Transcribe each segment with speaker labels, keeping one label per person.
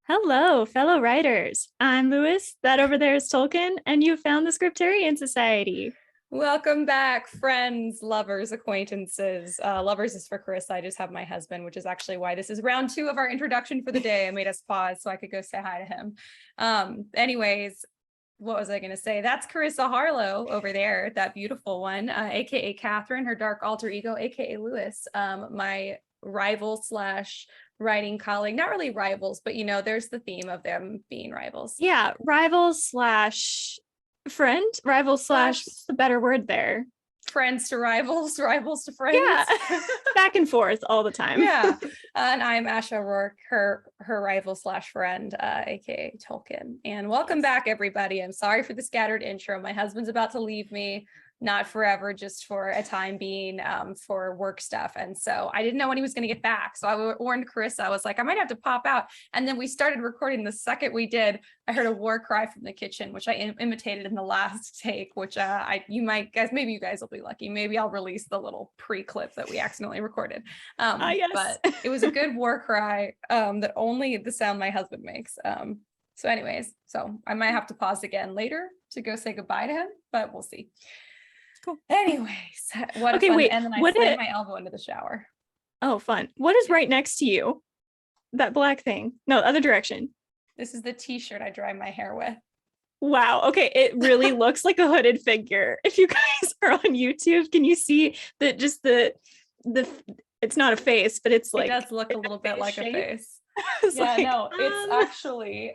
Speaker 1: Hello, fellow writers. I'm Lewis. That over there is Tolkien, and you found the Scripturient Society.
Speaker 2: Welcome back, friends, lovers, acquaintances. Lovers is for Karissa. I just have my husband, which is actually why this is round 2 of our introduction for the day. I made us pause so I could go say hi to him. Anyways, what was I going to say? That's Karissa Harlow over there, that beautiful one, aka Catherine, her dark alter ego, aka Lewis, my rival slash writing colleague. Not really rivals, but there's the theme of them being rivals.
Speaker 1: Yeah, rival slash friend, rival slash, what's the better word there?
Speaker 2: Friends to rivals, rivals to friends.
Speaker 1: Yeah, back and forth all the time.
Speaker 2: Yeah, and I'm Ash O'Rourke, her rival slash friend, aka Tolkien. And welcome back, everybody. I'm sorry for the scattered intro. My husband's about to leave me, not forever, just for a time being, for work stuff. And so I didn't know when he was going to get back. So I warned Karissa. I was like, I might have to pop out. And then we started recording. The second we did, I heard a war cry from the kitchen, which I imitated in the last take, which maybe you guys will be lucky. Maybe I'll release the little pre-clip that we accidentally recorded.
Speaker 1: Yes.
Speaker 2: But it was a good war cry, that only the sound my husband makes. So anyways, so I might have to pause again later to go say goodbye to him, but we'll see.
Speaker 1: Cool.
Speaker 2: Anyways,
Speaker 1: okay, wait.
Speaker 2: And then I slammed my elbow into the shower.
Speaker 1: Oh, fun. What is right next to you? That black thing. No, other direction.
Speaker 2: This is the t-shirt I dry my hair with.
Speaker 1: Wow. Okay. It really looks like a hooded figure. If you guys are on YouTube, can you see that just the it's not a face, but it's like
Speaker 2: it does look a little bit like
Speaker 1: shape.
Speaker 2: A face.
Speaker 1: It's
Speaker 2: Actually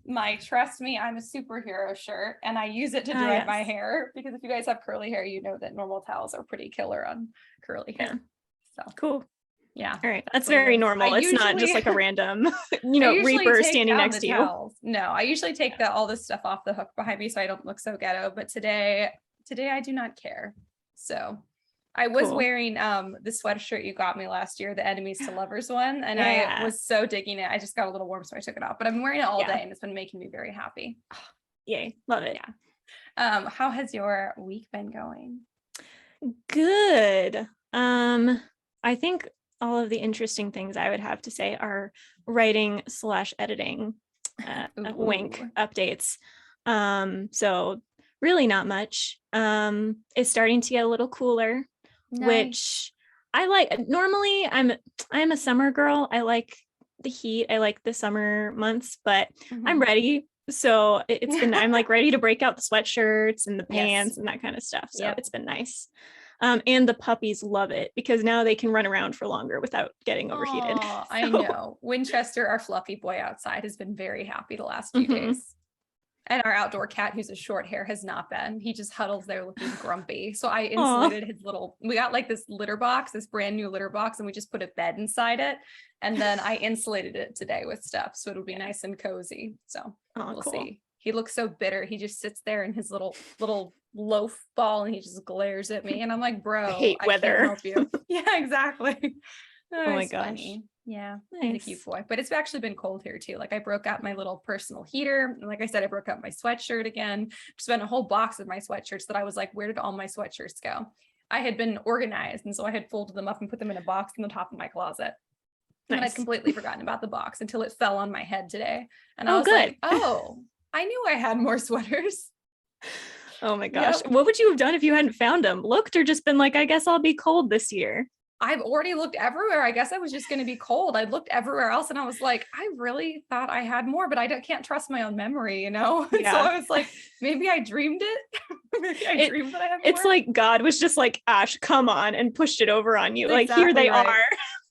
Speaker 2: my Trust Me, I'm a Superhero shirt, and I use it to dry my hair, because if you guys have curly hair, you know that normal towels are pretty killer on curly hair. So
Speaker 1: cool.
Speaker 2: Yeah.
Speaker 1: All right. That's very normal. It's not just like a random, Reaper standing next to you.
Speaker 2: No, I usually take all this stuff off the hook behind me so I don't look so ghetto. But today I do not care. So I was wearing the sweatshirt you got me last year, the Enemies to Lovers one, and I was so digging it. I just got a little warm, so I took it off. But I've been wearing it all day, and it's been making me very happy.
Speaker 1: Yay, love it.
Speaker 2: Yeah. How has your week been going?
Speaker 1: Good. I think all of the interesting things I would have to say are writing / editing wink updates. So really not much. It's starting to get a little cooler. Nice. Which I like. Normally I'm a summer girl. I like the heat. I like the summer months, but I'm ready. So it's been, I'm like ready to break out the sweatshirts and the pants and that kind of stuff. So it's been nice. And the puppies love it because now they can run around for longer without getting overheated.
Speaker 2: So. I know. Winchester, our fluffy boy outside, has been very happy the last few days. And our outdoor cat, who's a short hair, has not been. He just huddles there looking grumpy. So I insulated his we got like this litter box, this brand new litter box, and we just put a bed inside it. And then I insulated it today with stuff. So it'll be nice and cozy. So we'll see. He looks so bitter. He just sits there in his little loaf ball and he just glares at me. And I'm like, bro,
Speaker 1: I hate weather.
Speaker 2: Can't help you. Yeah, exactly.
Speaker 1: Oh my gosh.
Speaker 2: Funny. Yeah, nice. He's a cute boy. But it's actually been cold here too. Like I broke out my little personal heater. And like I said, I broke out my sweatshirt again. Spent a whole box of my sweatshirts that I was like, where did all my sweatshirts go? I had been organized. And so I had folded them up and put them in a box in the top of my closet. Nice. And I'd completely forgotten about the box until it fell on my head today. And I was like, oh, I knew I had more sweaters.
Speaker 1: Oh my gosh. Yep. What would you have done if you hadn't found them? Looked or just been like, I guess I'll be cold this year?
Speaker 2: I've already looked everywhere. I guess I was just going to be cold. I looked everywhere else and I was like, I really thought I had more, but I can't trust my own memory, Yeah. So I was like, maybe I dreamed it. Maybe I dreamed that I had more.
Speaker 1: It's like God was just like, Ash, come on, and pushed it over on you. Exactly, like here they are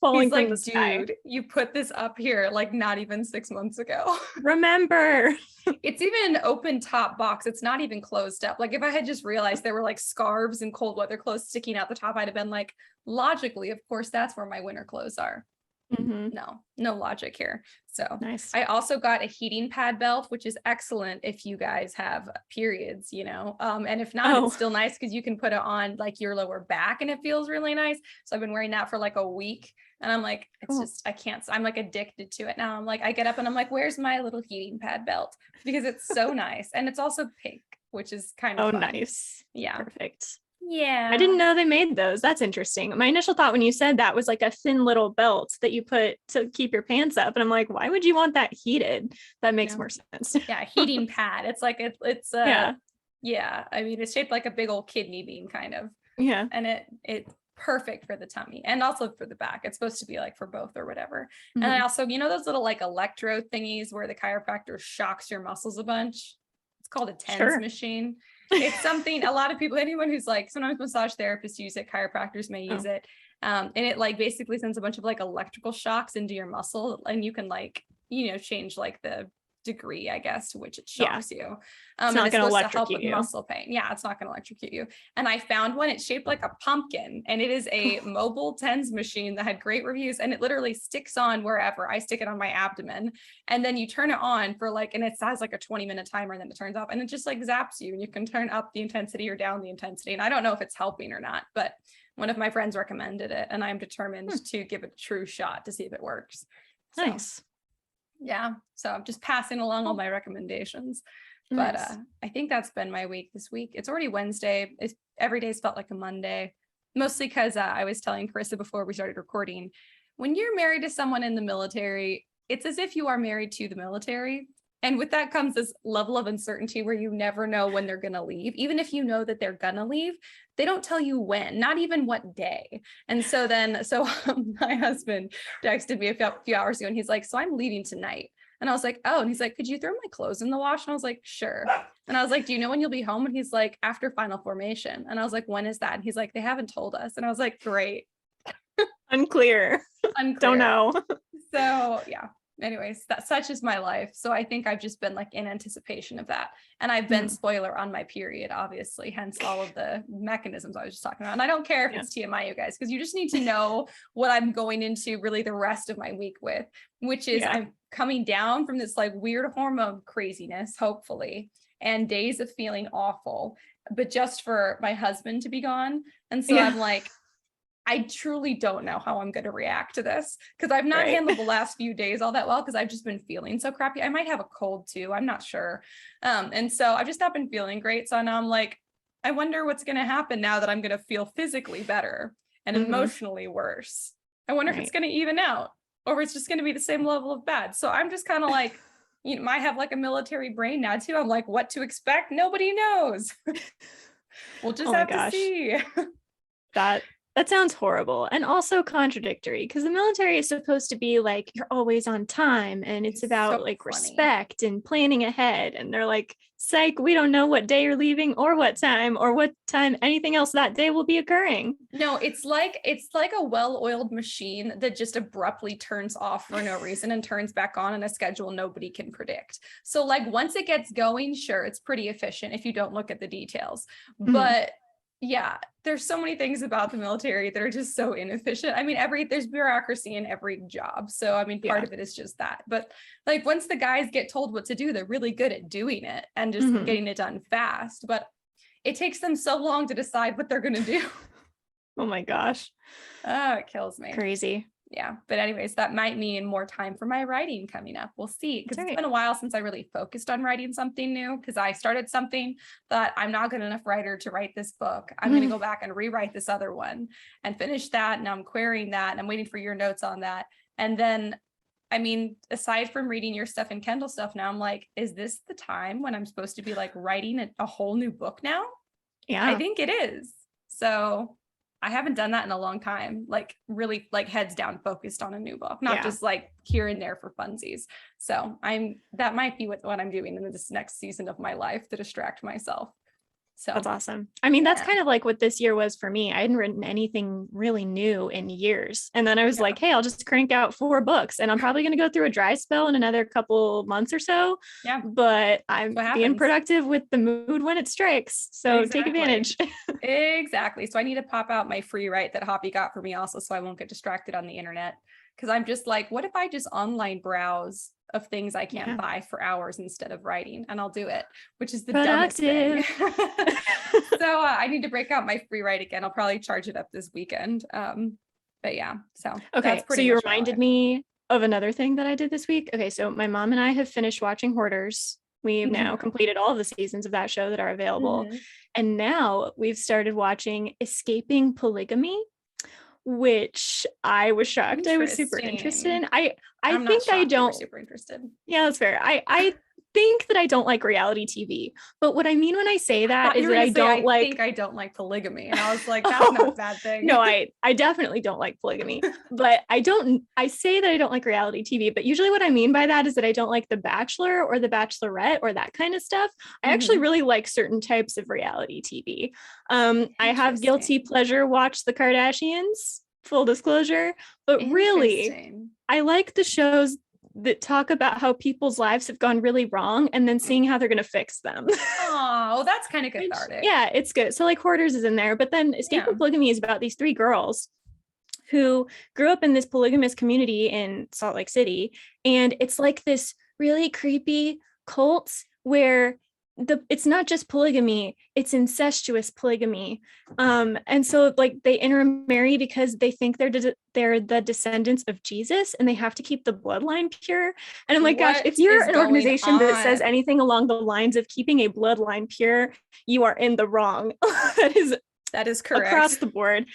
Speaker 1: falling from the sky.
Speaker 2: Dude, you put this up here like not even 6 months ago.
Speaker 1: Remember.
Speaker 2: It's even open top box. It's not even closed up. Like if I had just realized there were like scarves and cold weather clothes sticking out the top, I'd have been like, logically, of course, that's where my winter clothes are. No logic here. So nice. I also got a heating pad belt, which is excellent if you guys have periods, and if not, it's still nice because you can put it on like your lower back and it feels really nice. So I've been wearing that for like a week and I'm like, it's just, I can't, I'm like addicted to it now. I'm like, I get up and I'm like, where's my little heating pad belt? Because it's so nice. And it's also pink, which is kind of fun.
Speaker 1: Nice.
Speaker 2: Yeah.
Speaker 1: Perfect.
Speaker 2: Yeah.
Speaker 1: I didn't know they made those. That's interesting. My initial thought when you said that was like a thin little belt that you put to keep your pants up. And I'm like, why would you want that heated? That makes more sense.
Speaker 2: Yeah, heating pad. It's like it's yeah. I mean, it's shaped like a big old kidney bean kind of.
Speaker 1: Yeah.
Speaker 2: And it's perfect for the tummy and also for the back. It's supposed to be like for both or whatever.
Speaker 1: Mm-hmm.
Speaker 2: And I also, those little like electrode thingies where the chiropractor shocks your muscles a bunch. It's called a TENS machine. It's something a lot of people, anyone who's like, sometimes massage therapists use it, chiropractors may use it. And it like basically sends a bunch of like electrical shocks into your muscle, and you can like, change like the degree, I guess, to which it shocks you.
Speaker 1: It's not going to electrocute
Speaker 2: help with
Speaker 1: you.
Speaker 2: muscle pain. Yeah, it's not going to electrocute you. And I found one, it's shaped like a pumpkin, and it is a mobile TENS machine that had great reviews, and it literally sticks on wherever. I stick it on my abdomen, and then you turn it on for like, and it has like a 20-minute timer, and then it turns off, and it just like zaps you, and you can turn up the intensity or down the intensity. And I don't know if it's helping or not, but one of my friends recommended it, and I'm determined to give it a true shot to see if it works.
Speaker 1: Nice.
Speaker 2: Yeah, so I'm just passing along all my recommendations. But I think that's been my week this week. It's already Wednesday. Every day's felt like a Monday, mostly because I was telling Karissa before we started recording, when you're married to someone in the military, it's as if you are married to the military. And with that comes this level of uncertainty where you never know when they're going to leave. Even if you know that they're going to leave, they don't tell you when, not even what day. And so my husband texted me a few hours ago, and he's like, so I'm leaving tonight. And I was like, oh, and he's like, could you throw my clothes in the wash? And I was like, sure. And I was like, do you know when you'll be home? And he's like, after final formation. And I was like, when is that? And he's like, they haven't told us. And I was like, great.
Speaker 1: Unclear. Don't know.
Speaker 2: So yeah. Anyways, such is my life. So I think I've just been like in anticipation of that. And I've been spoiler on my period, obviously, hence all of the mechanisms I was just talking about. And I don't care if it's TMI, you guys, because you just need to know what I'm going into really the rest of my week with, which is I'm coming down from this like weird hormone craziness, hopefully, and days of feeling awful, but just for my husband to be gone. And so I'm like, I truly don't know how I'm going to react to this, because I've not handled the last few days all that well, because I've just been feeling so crappy. I might have a cold too. I'm not sure. And so I've just not been feeling great. So now I'm like, I wonder what's going to happen now that I'm going to feel physically better and emotionally worse. I wonder if it's going to even out, or it's just going to be the same level of bad. So I'm just kind of like, I have like a military brain now too. I'm like, what to expect? Nobody knows. We'll just have to see.
Speaker 1: That sounds horrible and also contradictory, because the military is supposed to be like, you're always on time, and it's about so like respect and planning ahead. And they're like, psych, we don't know what day you're leaving or what time anything else that day will be occurring.
Speaker 2: No, it's like a well-oiled machine that just abruptly turns off for no reason and turns back on in a schedule nobody can predict. So like once it gets going, sure, it's pretty efficient if you don't look at the details. But yeah, there's so many things about the military that are just so inefficient. I mean, there's bureaucracy in every job. So, I mean, part of it is just that. But like once the guys get told what to do, they're really good at doing it and just getting it done fast. But it takes them so long to decide what they're going to do.
Speaker 1: Oh my gosh.
Speaker 2: Oh, it kills me.
Speaker 1: Crazy.
Speaker 2: Yeah. But anyways, that might mean more time for my writing coming up. We'll see. Because it's been a while since I really focused on writing something new, because I started something that I'm not good enough writer to write this book. I'm going to go back and rewrite this other one and finish that. Now I'm querying that, and I'm waiting for your notes on that. And then, I mean, aside from reading your stuff and Kendall stuff now, I'm like, is this the time when I'm supposed to be like writing a whole new book now?
Speaker 1: Yeah,
Speaker 2: I think it is. So I haven't done that in a long time, like really like heads down focused on a new book, not just like here and there for funsies. So that might be what I'm doing in this next season of my life to distract myself. So
Speaker 1: that's awesome. I mean, that's kind of like what this year was for me. I hadn't written anything really new in years. And then I was like, hey, I'll just crank out 4 books, and I'm probably going to go through a dry spell in another couple months or so. Yeah. But I'm being productive with the mood when it strikes. So take advantage.
Speaker 2: Exactly. So I need to pop out my free write that Hoppy got for me also, so I won't get distracted on the internet. Because I'm just like, what if I just online browse of things I can't buy for hours instead of writing? And I'll do it, which is the dumbest thing. So I need to break out my free write again. I'll probably charge it up this weekend. But yeah, so
Speaker 1: okay. So you reminded me of another thing that I did this week. Okay, so my mom and I have finished watching Hoarders. We've now completed all of the seasons of that show that are available. And now we've started watching Escaping Polygamy, which I was shocked I was super interested in.
Speaker 2: I'm
Speaker 1: think
Speaker 2: not
Speaker 1: I don't
Speaker 2: super interested.
Speaker 1: Yeah, that's fair. I think that I don't like reality TV, but what I mean when I say that is that I think
Speaker 2: I don't like polygamy, and I was like, that's not a bad thing.
Speaker 1: No, I definitely don't like polygamy, but I say that I don't like reality TV, but usually what I mean by that is that I don't like The Bachelor or The Bachelorette or that kind of stuff. I actually really like certain types of reality TV. I have guilty pleasure watched The Kardashians, full disclosure, but really I like the shows that talk about how people's lives have gone really wrong and then seeing how they're going to fix them.
Speaker 2: Oh, that's kind of cathartic.
Speaker 1: Yeah, it's good. So like Hoarders is in there, but then Escaping Polygamy is about these 3 girls who grew up in this polygamous community in Salt Lake City. And it's like this really creepy cult where it's not just polygamy, it's incestuous polygamy. And so like they intermarry because they think they're the descendants of Jesus and they have to keep the bloodline pure. And I'm like, gosh, if you're an organization that says anything along the lines of keeping a bloodline pure, you are in the wrong. That is correct across the board.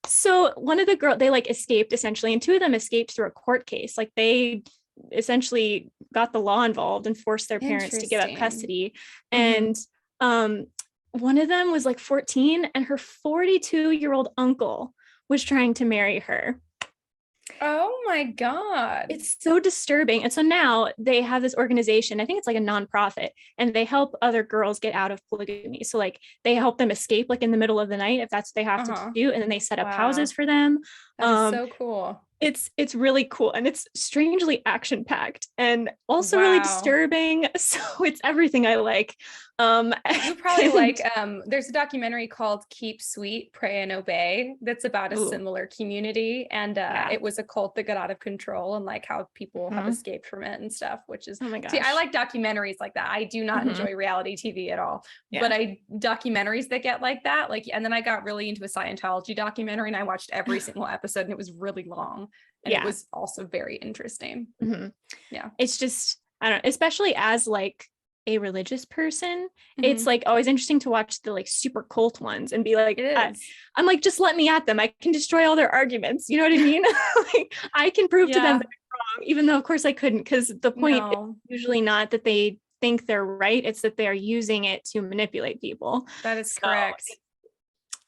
Speaker 1: So one of the girls, they like escaped essentially, and 2 of them escaped through a court case. Like they essentially got the law involved and forced their parents to give up custody. And one of them was like 14 and her 42-year-old uncle was trying to marry her.
Speaker 2: Oh my God.
Speaker 1: It's so disturbing. And so now they have this organization, I think it's like a nonprofit, and they help other girls get out of polygamy. So like they help them escape like in the middle of the night if that's what they have to do. And then they set up houses for them.
Speaker 2: That's so cool.
Speaker 1: It's really cool, and it's strangely action packed and also really disturbing. So it's everything I like.
Speaker 2: You probably like there's a documentary called Keep Sweet, Pray and Obey that's about a similar community, and it was a cult that got out of control and like how people have escaped from it and stuff, which is, oh my gosh. See, I like documentaries like that. I do not enjoy reality TV at all, but documentaries that get like that, like, and then I got really into a Scientology documentary and I watched every single episode and it was really long. And it was also very interesting. Yeah.
Speaker 1: It's just, I don't know, especially as like a religious person, it's like always interesting to watch the like super cult ones and be like, I'm like, just let me at them. I can destroy all their arguments. You know what I mean? Like I can prove to them that I'm wrong, even though of course I couldn't, because the point is usually not that they think they're right. It's that they're using it to manipulate people.
Speaker 2: That is correct.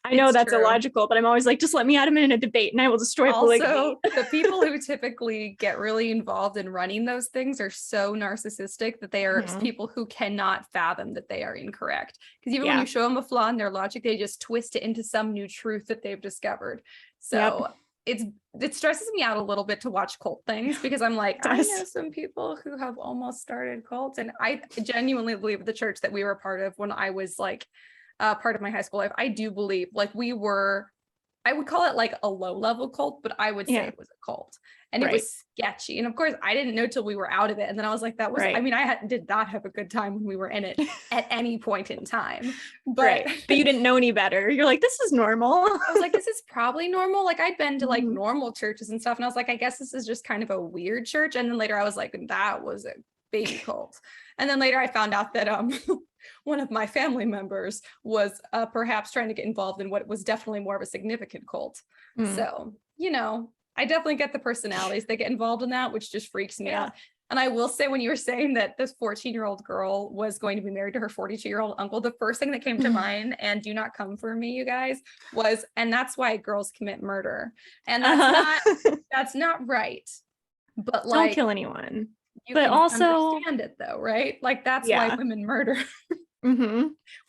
Speaker 1: I know that's illogical, but I'm always like, just let me at him in a debate and I will destroy polygamy.
Speaker 2: Also, the people who typically get really involved in running those things are so narcissistic that they are people who cannot fathom that they are incorrect. Because even when you show them a flaw in their logic, they just twist it into some new truth that they've discovered. So it stresses me out a little bit to watch cult things because I'm like, I know some people who have almost started cults. And I genuinely believe the church that we were a part of when I was like, part of my high school life, I do believe like I would call it like a low level cult, but I would say it was a cult and it was sketchy. And of course I didn't know till we were out of it. And then I was like, that was, I mean, did not have a good time when we were in it at any point in time, but
Speaker 1: you didn't know any better. You're like, this is normal.
Speaker 2: I was like, this is probably normal. Like I'd been to like normal churches and stuff. And I was like, I guess this is just kind of a weird church. And then later I was like, that was a baby cult. And then later I found out that, one of my family members was perhaps trying to get involved in what was definitely more of a significant cult. So, you know, I definitely get the personalities that get involved in that, which just freaks me out. And I will say, when you were saying that this 14-year-old girl was going to be married to her 42-year-old uncle, the first thing that came to mind, and do not come for me, you guys, was, and that's why girls commit murder. And that's not right. But like,
Speaker 1: don't kill anyone.
Speaker 2: You but also understand it though, right? Like that's why women murder,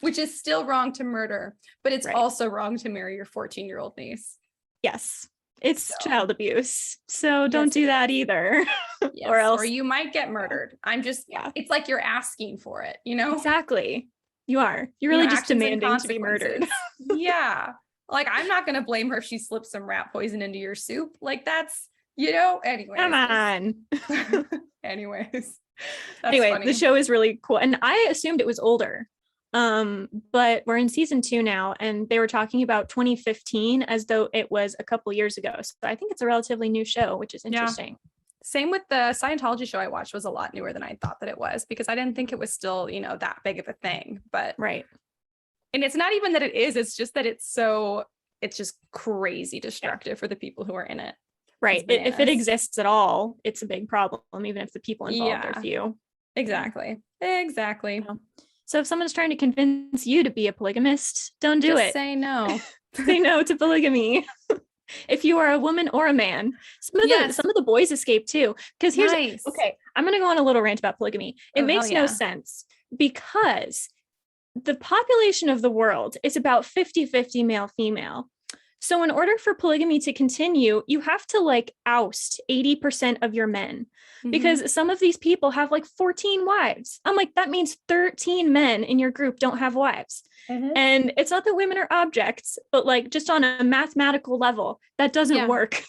Speaker 2: which is still wrong to murder, but it's also wrong to marry your 14-year-old niece.
Speaker 1: Yes, it's child abuse. So don't do that either.
Speaker 2: Or you might get murdered. I'm just, it's like you're asking for it, you know?
Speaker 1: Exactly. You're really just demanding to be murdered.
Speaker 2: Like I'm not going to blame her if she slips some rat poison into your soup. Like that's, you know, anyways.
Speaker 1: Come on.
Speaker 2: Anyways,
Speaker 1: the show is really cool, and I assumed it was older, but we're in season 2 now, and they were talking about 2015 as though it was a couple years ago. So I think it's a relatively new show, which is interesting.
Speaker 2: Same with the Scientology show I watched was a lot newer than I thought that it was, because I didn't think it was still, you know, that big of a thing. But And it's not even that it is, it's just that it's just crazy destructive for the people who are in it.
Speaker 1: Right. If it exists at all, it's a big problem, even if the people involved are few.
Speaker 2: Exactly.
Speaker 1: So if someone's trying to convince you to be a polygamist, don't do it.
Speaker 2: Say no.
Speaker 1: Say no to polygamy. If you are a woman or a man, some of the boys escape too. Because okay, I'm going to go on a little rant about polygamy. It makes no sense because the population of the world is about 50-50 male female. So in order for polygamy to continue, you have to like oust 80% of your men, because some of these people have like 14 wives. I'm like, that means 13 men in your group don't have wives. And it's not that women are objects, but like just on a mathematical level, that doesn't work.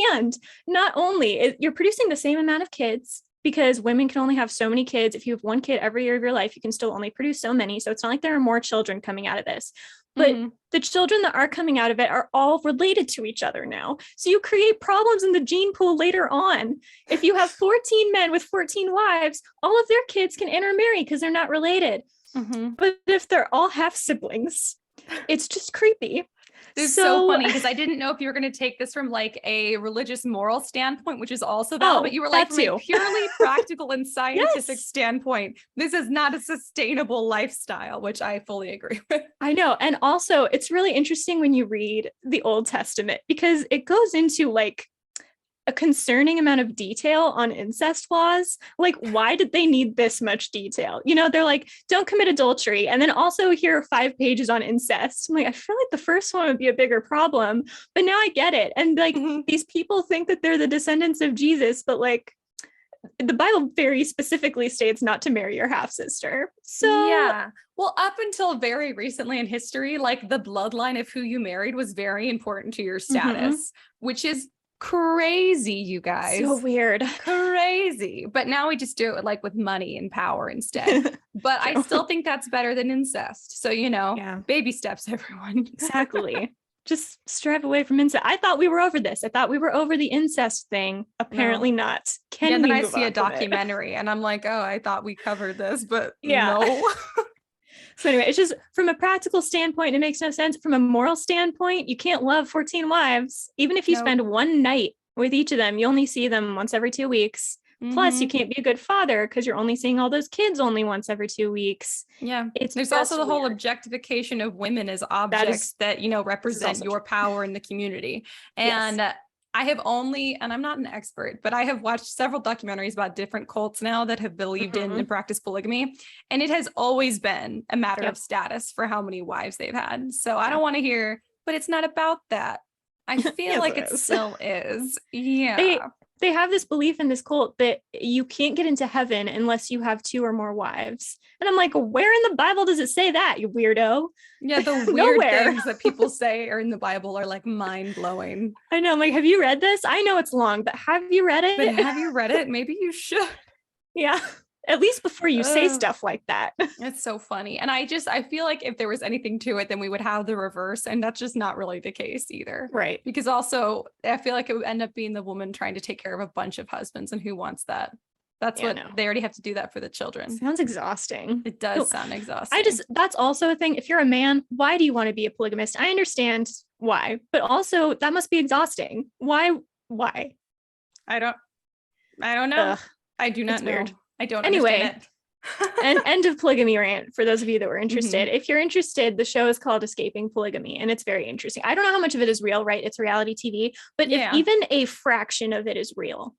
Speaker 1: And not only you're producing the same amount of kids, because women can only have so many kids. If you have one kid every year of your life, you can still only produce so many. So it's not like there are more children coming out of this. But the children that are coming out of it are all related to each other now. So you create problems in the gene pool later on. If you have 14 men with 14 wives, all of their kids can intermarry because they're not related. But if they're all half siblings, it's just creepy.
Speaker 2: It's so funny because I didn't know if you were going to take this from like a religious moral standpoint, which is also valid, but you were like, from a purely practical and scientific standpoint, this is not a sustainable lifestyle, which I fully agree with.
Speaker 1: I know. And also it's really interesting when you read the Old Testament, because it goes into like a concerning amount of detail on incest laws. Like, why did they need this much detail? You know, they're like, don't commit adultery. And then also here are 5 pages on incest. I'm like, I feel like the first one would be a bigger problem, but now I get it. And like, these people think that they're the descendants of Jesus, but like the Bible very specifically states not to marry your half sister. So
Speaker 2: yeah. Well, up until very recently in history, like the bloodline of who you married was very important to your status, which is crazy, you guys.
Speaker 1: So weird.
Speaker 2: Crazy. But now we just do it like with money and power instead. But I still think that's better than incest. So, you know, baby steps, everyone.
Speaker 1: Exactly. Just strive away from incest. I thought we were over this. I thought we were over the incest thing. Apparently not.
Speaker 2: Then I see a documentary and I'm like, oh, I thought we covered this, but no.
Speaker 1: So anyway, it's just from a practical standpoint, it makes no sense. From a moral standpoint, you can't love 14 wives. Even if you spend one night with each of them, you only see them once every 2 weeks. Plus, you can't be a good father because you're only seeing all those kids only once every 2 weeks.
Speaker 2: Yeah. There's also the whole objectification of women as objects that you know, represent your power in the community. And I have only, and I'm not an expert, but I have watched several documentaries about different cults now that have believed in and practiced polygamy. And it has always been a matter of status for how many wives they've had. So I don't want to hear, but it's not about that. I feel like it still is. Yeah.
Speaker 1: They have this belief in this cult that you can't get into heaven unless you have 2 or more wives. And I'm like, where in the Bible does it say that, you weirdo?
Speaker 2: Yeah, the weird things that people say are in the Bible are like mind-blowing.
Speaker 1: I know. I'm like, have you read this? I know it's long, but have you read it?
Speaker 2: But have you read it? Maybe you should.
Speaker 1: Yeah. At least before you say stuff like that.
Speaker 2: It's so funny. And I feel like if there was anything to it, then we would have the reverse. And that's just not really the case either.
Speaker 1: Right.
Speaker 2: Because also I feel like it would end up being the woman trying to take care of a bunch of husbands. And who wants that? That's what they already have to do that for the children.
Speaker 1: Sounds exhausting.
Speaker 2: It does sound exhausting.
Speaker 1: That's also a thing. If you're a man, why do you want to be a polygamist? I understand why, but also that must be exhausting. Why?
Speaker 2: I don't know. I do not know. Weird. I don't
Speaker 1: understand it. And end of polygamy rant for those of you that were interested. If you're interested, the show is called Escaping Polygamy, and it's very interesting. I don't know how much of it is real, right? It's reality TV, but if even a fraction of it is real,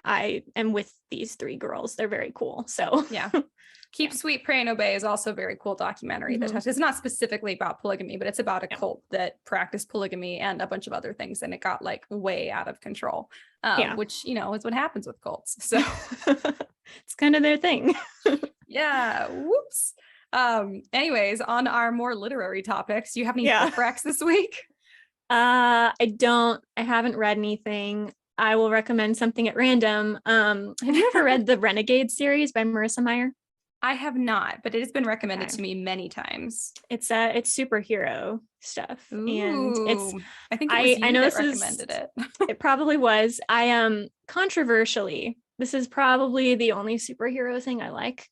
Speaker 1: I am with these 3 girls. They're very cool. So
Speaker 2: Keep Sweet, Pray and Obey is also a very cool documentary that it's not specifically about polygamy, but it's about a cult that practiced polygamy and a bunch of other things, and it got like way out of control, which, you know, is what happens with cults. So
Speaker 1: it's kind of their thing.
Speaker 2: Whoops. Anyways, on our more literary topics, do you have any book recs this week?
Speaker 1: I haven't read anything. I will recommend something at random. Have you ever read the Renegade series by Marissa Meyer?
Speaker 2: I have not, but it has been recommended to me many times.
Speaker 1: It's superhero stuff.
Speaker 2: Ooh,
Speaker 1: and
Speaker 2: I think it was you that recommended it.
Speaker 1: It probably was. Controversially, this is probably the only superhero thing I like.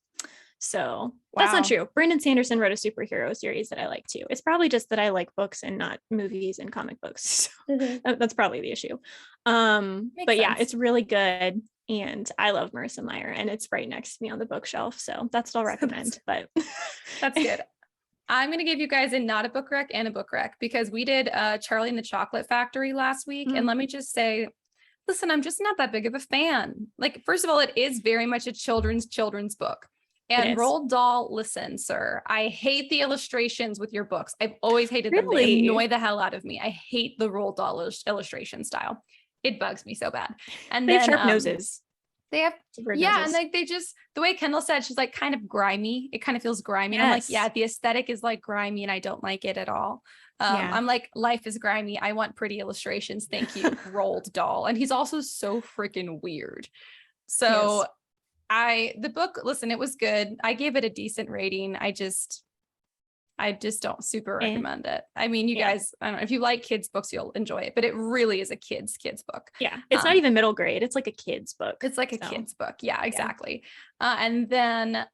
Speaker 1: So that's not true. Brandon Sanderson wrote a superhero series that I like too. It's probably just that I like books and not movies and comic books. So that's probably the issue. But yeah, it's really good. And I love Marissa Meyer, and it's right next to me on the bookshelf. So that's what I'll recommend. But
Speaker 2: that's good. I'm going to give you guys not a book rec and a book rec, because we did Charlie and the Chocolate Factory last week. And let me just say, listen, I'm just not that big of a fan. Like, first of all, it is very much a children's book. And Roald Dahl, listen, sir, I hate the illustrations with your books. I've always hated them. They annoy the hell out of me. I hate the Roald Dahl illustration style. It bugs me so bad. And
Speaker 1: they have sharp noses.
Speaker 2: They have, and like they just, the way Kendall said, she's like kind of grimy. It kind of feels grimy. I'm like, the aesthetic is like grimy, and I don't like it at all. I'm like, life is grimy. I want pretty illustrations. Thank you, Roald Dahl. And he's also so freaking weird. So the book, listen, it was good. I gave it a decent rating. I just don't super recommend it. I mean, you guys, I don't know, if you like kids books, you'll enjoy it, but it really is a kids book.
Speaker 1: Yeah. It's not even middle grade. It's like a kid's book.
Speaker 2: It's like a kid's book. Yeah, exactly. And then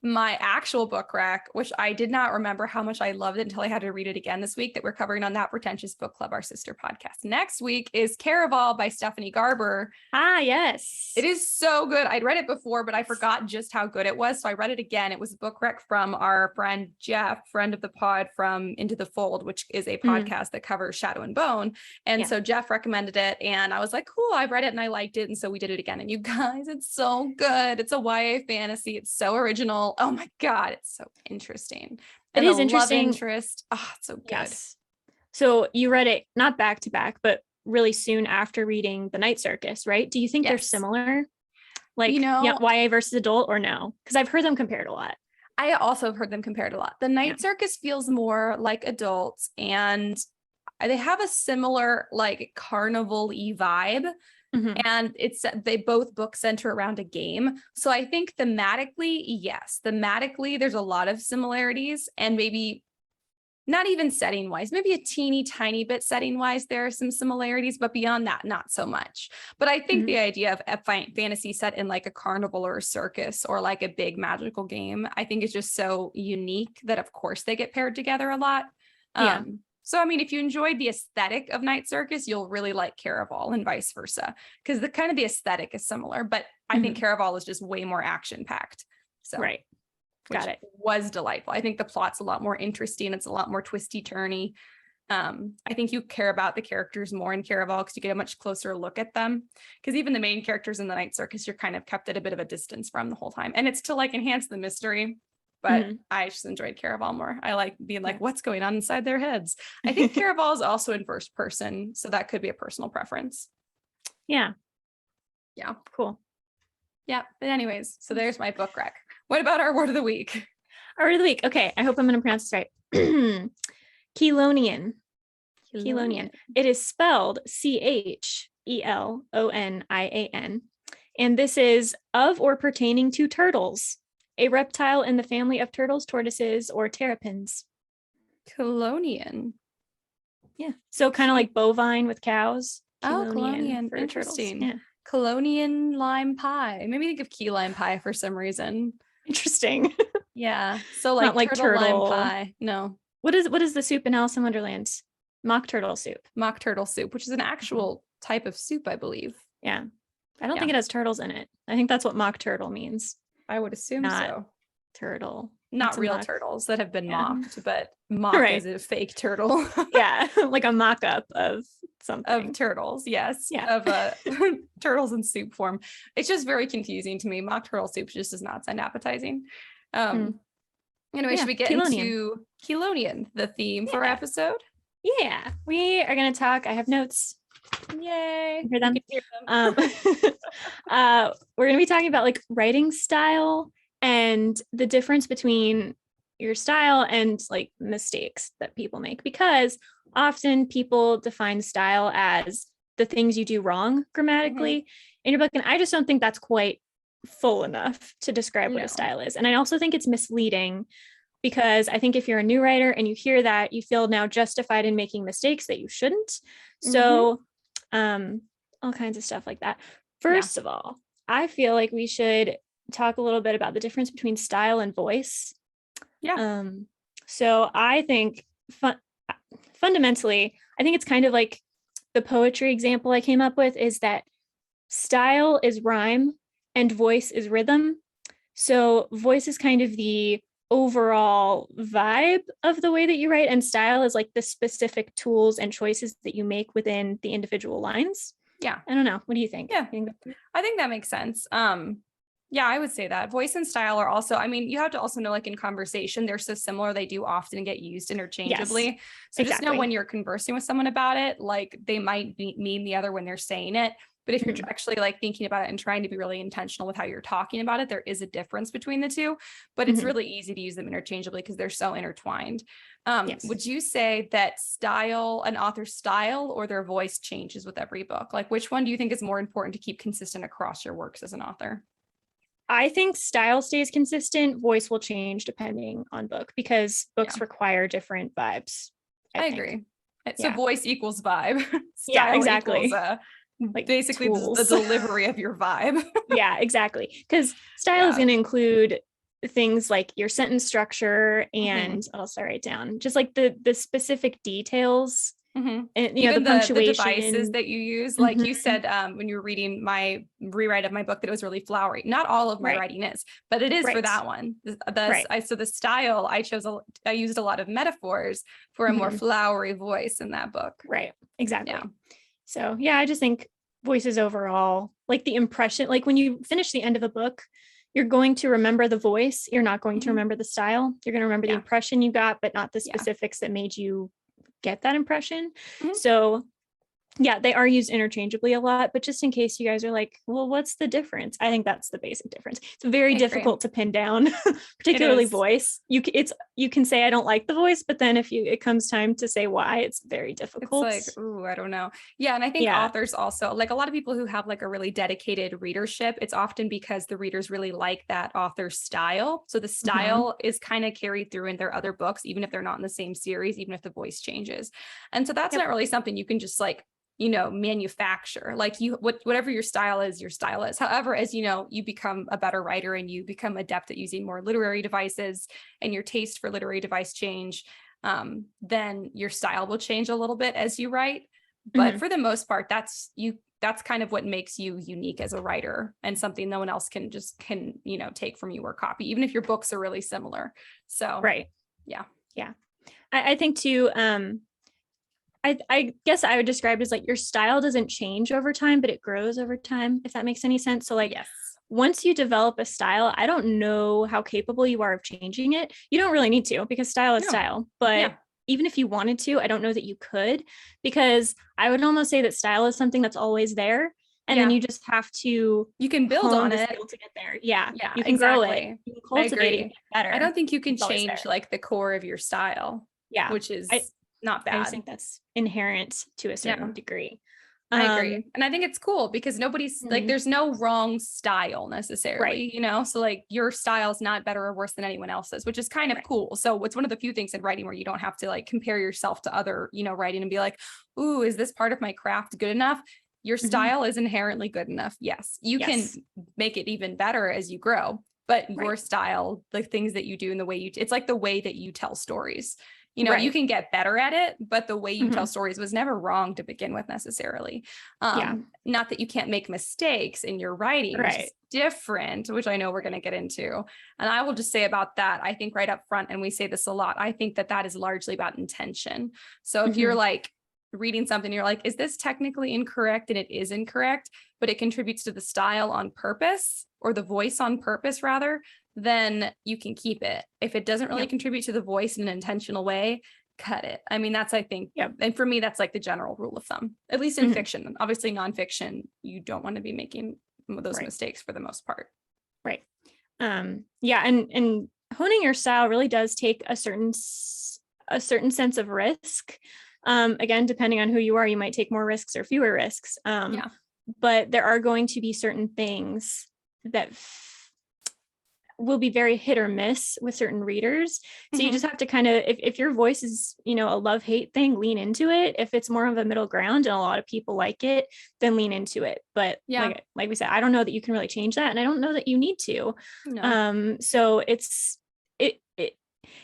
Speaker 2: my actual book rack, which I did not remember how much I loved it until I had to read it again this week, that we're covering on That Pretentious Book Club, our sister podcast. Next week is Caraval by Stephanie Garber.
Speaker 1: Ah, yes.
Speaker 2: It is so good. I'd read it before, but I forgot just how good it was. So I read it again. It was a book rec from our friend Jeff, friend of the pod from Into the Fold, which is a podcast that covers Shadow and Bone. And so Jeff recommended it, and I was like, cool, I read it and I liked it. And so we did it again. And you guys, it's so good. It's a YA fantasy. It's so original. Oh my God, it's so interesting. And
Speaker 1: it is interesting.
Speaker 2: Love interest. Oh, it's so good. Yes.
Speaker 1: So you read it not back to back, but really soon after reading The Night Circus, right? Do you think they're similar? Like, YA versus adult, or no? Because I've heard them compared a lot.
Speaker 2: I also have heard them compared a lot. The Night Circus feels more like adults, and they have a similar like carnival-y vibe. And they both books center around a game. So I think thematically, there's a lot of similarities, and maybe not even setting wise, maybe a teeny tiny bit setting wise, there are some similarities, but beyond that, not so much. But I think the idea of a fantasy set in like a carnival or a circus or like a big magical game, I think is just so unique that of course they get paired together a lot. So, I mean, if you enjoyed the aesthetic of Night Circus, you'll really like Caraval, and vice versa, because the aesthetic is similar, but I think Caraval is just way more action packed. So, got it. Was delightful. I think the plot's a lot more interesting. It's a lot more twisty turny. I think you care about the characters more in Caraval because you get a much closer look at them. Because even the main characters in the Night Circus, you're kind of kept at a bit of a distance from the whole time, and it's to like enhance the mystery. But I just enjoyed Caraval more. I like being like, what's going on inside their heads? I think Caraval is also in first person, so that could be a personal preference. Yeah.
Speaker 1: Cool.
Speaker 2: Yeah. But anyways, so there's my book rec. What about our word of the week?
Speaker 1: Our word of the week. Okay. I hope I'm going to pronounce this right. Chelonian. It is spelled Chelonian. And this is of or pertaining to turtles, a reptile in the family of turtles, tortoises, or terrapins.
Speaker 2: Chelonian.
Speaker 1: Yeah. So kind of like bovine with cows.
Speaker 2: Chelonian. Interesting. Yeah. Chelonian lime pie. Maybe think of key lime pie for some reason.
Speaker 1: Interesting.
Speaker 2: Yeah. So like turtle lime pie. No.
Speaker 1: What is the soup in Alice in Wonderland? Mock turtle soup.
Speaker 2: Mock turtle soup, which is an actual type of soup, I believe.
Speaker 1: Yeah. I don't think it has turtles in it. I think that's what mock turtle means.
Speaker 2: I would assume so.
Speaker 1: Turtle.
Speaker 2: Not real turtles that have been mocked, but mock is a fake turtle.
Speaker 1: Like a mock-up of something.
Speaker 2: Of turtles, yes. Yeah. Of turtles in soup form. It's just very confusing to me. Mock turtle soup just does not sound appetizing. Anyway, should we get into Chelonian, the theme for our episode?
Speaker 1: Yeah. We are going to talk. I have notes. Yay. Hear them? We're going to be talking about like writing style and the difference between your style and like mistakes that people make, because often people define style as the things you do wrong grammatically in your book. And I just don't think that's quite full enough to describe what a style is. And I also think it's misleading, because I think if you're a new writer and you hear that, you feel now justified in making mistakes that you shouldn't. So all kinds of stuff like that. First of all, I feel like we should talk a little bit about the difference between style and voice.
Speaker 2: Yeah.
Speaker 1: So I think fundamentally, I think it's kind of like the poetry example I came up with is that style is rhyme and voice is rhythm. So voice is kind of the overall vibe of the way that you write, and style is like the specific tools and choices that you make within the individual lines.
Speaker 2: Yeah.
Speaker 1: I don't know. What do you think?
Speaker 2: Yeah. I think that makes sense. Yeah, I would say that voice and style are also, I mean, you have to also know, like in conversation, they're so similar. They do often get used interchangeably.
Speaker 1: Yes,
Speaker 2: so just know when you're conversing with someone about it, like they might mean the other when they're saying it. But if you're actually like thinking about it and trying to be really intentional with how you're talking about it, there is a difference between the two, but it's really easy to use them interchangeably because they're so intertwined.
Speaker 1: Yes.
Speaker 2: Would you say that an author's style or their voice changes with every book? Like which one do you think is more important to keep consistent across your works as an author?
Speaker 1: I think style stays consistent. Voice will change depending on book because books require different vibes.
Speaker 2: I agree. So voice equals vibe.
Speaker 1: Yeah, exactly.
Speaker 2: Equals, like basically the delivery of your vibe.
Speaker 1: Yeah, exactly. Because style is going to include things like your sentence structure and I'll start it down. Just like the specific details. And
Speaker 2: even
Speaker 1: the punctuation,
Speaker 2: the devices that you use, like you said when you were reading my rewrite of my book that it was really flowery. Not all of my writing is, but it is for that one. So the style I used a lot of metaphors for a more flowery voice in that book.
Speaker 1: Right. Exactly. Yeah. So yeah, I just think voices overall, like the impression, like when you finish the end of a book, you're going to remember the voice. You're not going to remember the style. You're going to remember the impression you got, but not the specifics that made you get that impression. So yeah, they are used interchangeably a lot, but just in case you guys are like, well, what's the difference? I think that's the basic difference. It's very difficult to pin down, particularly voice. You can say, I don't like the voice, but then if it comes time to say why, it's very difficult.
Speaker 2: It's like, ooh, I don't know. Yeah. And I think authors also, like a lot of people who have like a really dedicated readership, it's often because the readers really like that author's style. So the style is kind of carried through in their other books, even if they're not in the same series, even if the voice changes. And so that's not really something you can just like, manufacture. Like whatever your style is. However, as you become a better writer and you become adept at using more literary devices and your taste for literary device change, then your style will change a little bit as you write. But for the most part, that's kind of what makes you unique as a writer and something no one else can take from you or copy, even if your books are really similar. So, yeah.
Speaker 1: I think too, I guess I would describe it as like your style doesn't change over time, but it grows over time, if that makes any sense. So like, once you develop a style, I don't know how capable you are of changing it. You don't really need to because style is style, but even if you wanted to, I don't know that you could, because I would almost say that style is something that's always there. And then you just have to,
Speaker 2: you can build on it
Speaker 1: to get there. Yeah. You can grow it. You can cultivate it better.
Speaker 2: I don't think you can change like the core of your style.
Speaker 1: Yeah.
Speaker 2: Which is not bad.
Speaker 1: I just think that's inherent to a certain degree.
Speaker 2: I agree. And I think it's cool because nobody's like, there's no wrong style necessarily, so like your style's not better or worse than anyone else's, which is kind of cool. So it's one of the few things in writing where you don't have to like compare yourself to other, writing and be like, ooh, is this part of my craft good enough? Your style is inherently good enough. Yes. You can make it even better as you grow, but your style, the things that you do and the way it's like the way that you tell stories. You can get better at it, but the way you tell stories was never wrong to begin with necessarily. Not that you can't make mistakes in your writing, which is different, which I know we're going to get into. And I will just say about that, I think right up front, and we say this a lot, I think that is largely about intention. So if you're like reading something, you're like, is this technically incorrect? And it is incorrect, but it contributes to the style on purpose, or the voice on purpose rather, then you can keep it. If it doesn't really contribute to the voice in an intentional way, cut it. I mean, that's, I think, and for me, that's like the general rule of thumb, at least in fiction. Obviously nonfiction, you don't want to be making those mistakes for the most part. Right.
Speaker 1: And honing your style really does take a certain sense of risk. Again, depending on who you are, you might take more risks or fewer risks. But there are going to be certain things that will be very hit or miss with certain readers. So you just have to kind of, if your voice is, you know, a love-hate thing, lean into it. If it's more of a middle ground and a lot of people like it, then lean into it. But like we said, I don't know that you can really change that. And I don't know that you need to.
Speaker 2: No.
Speaker 1: So it's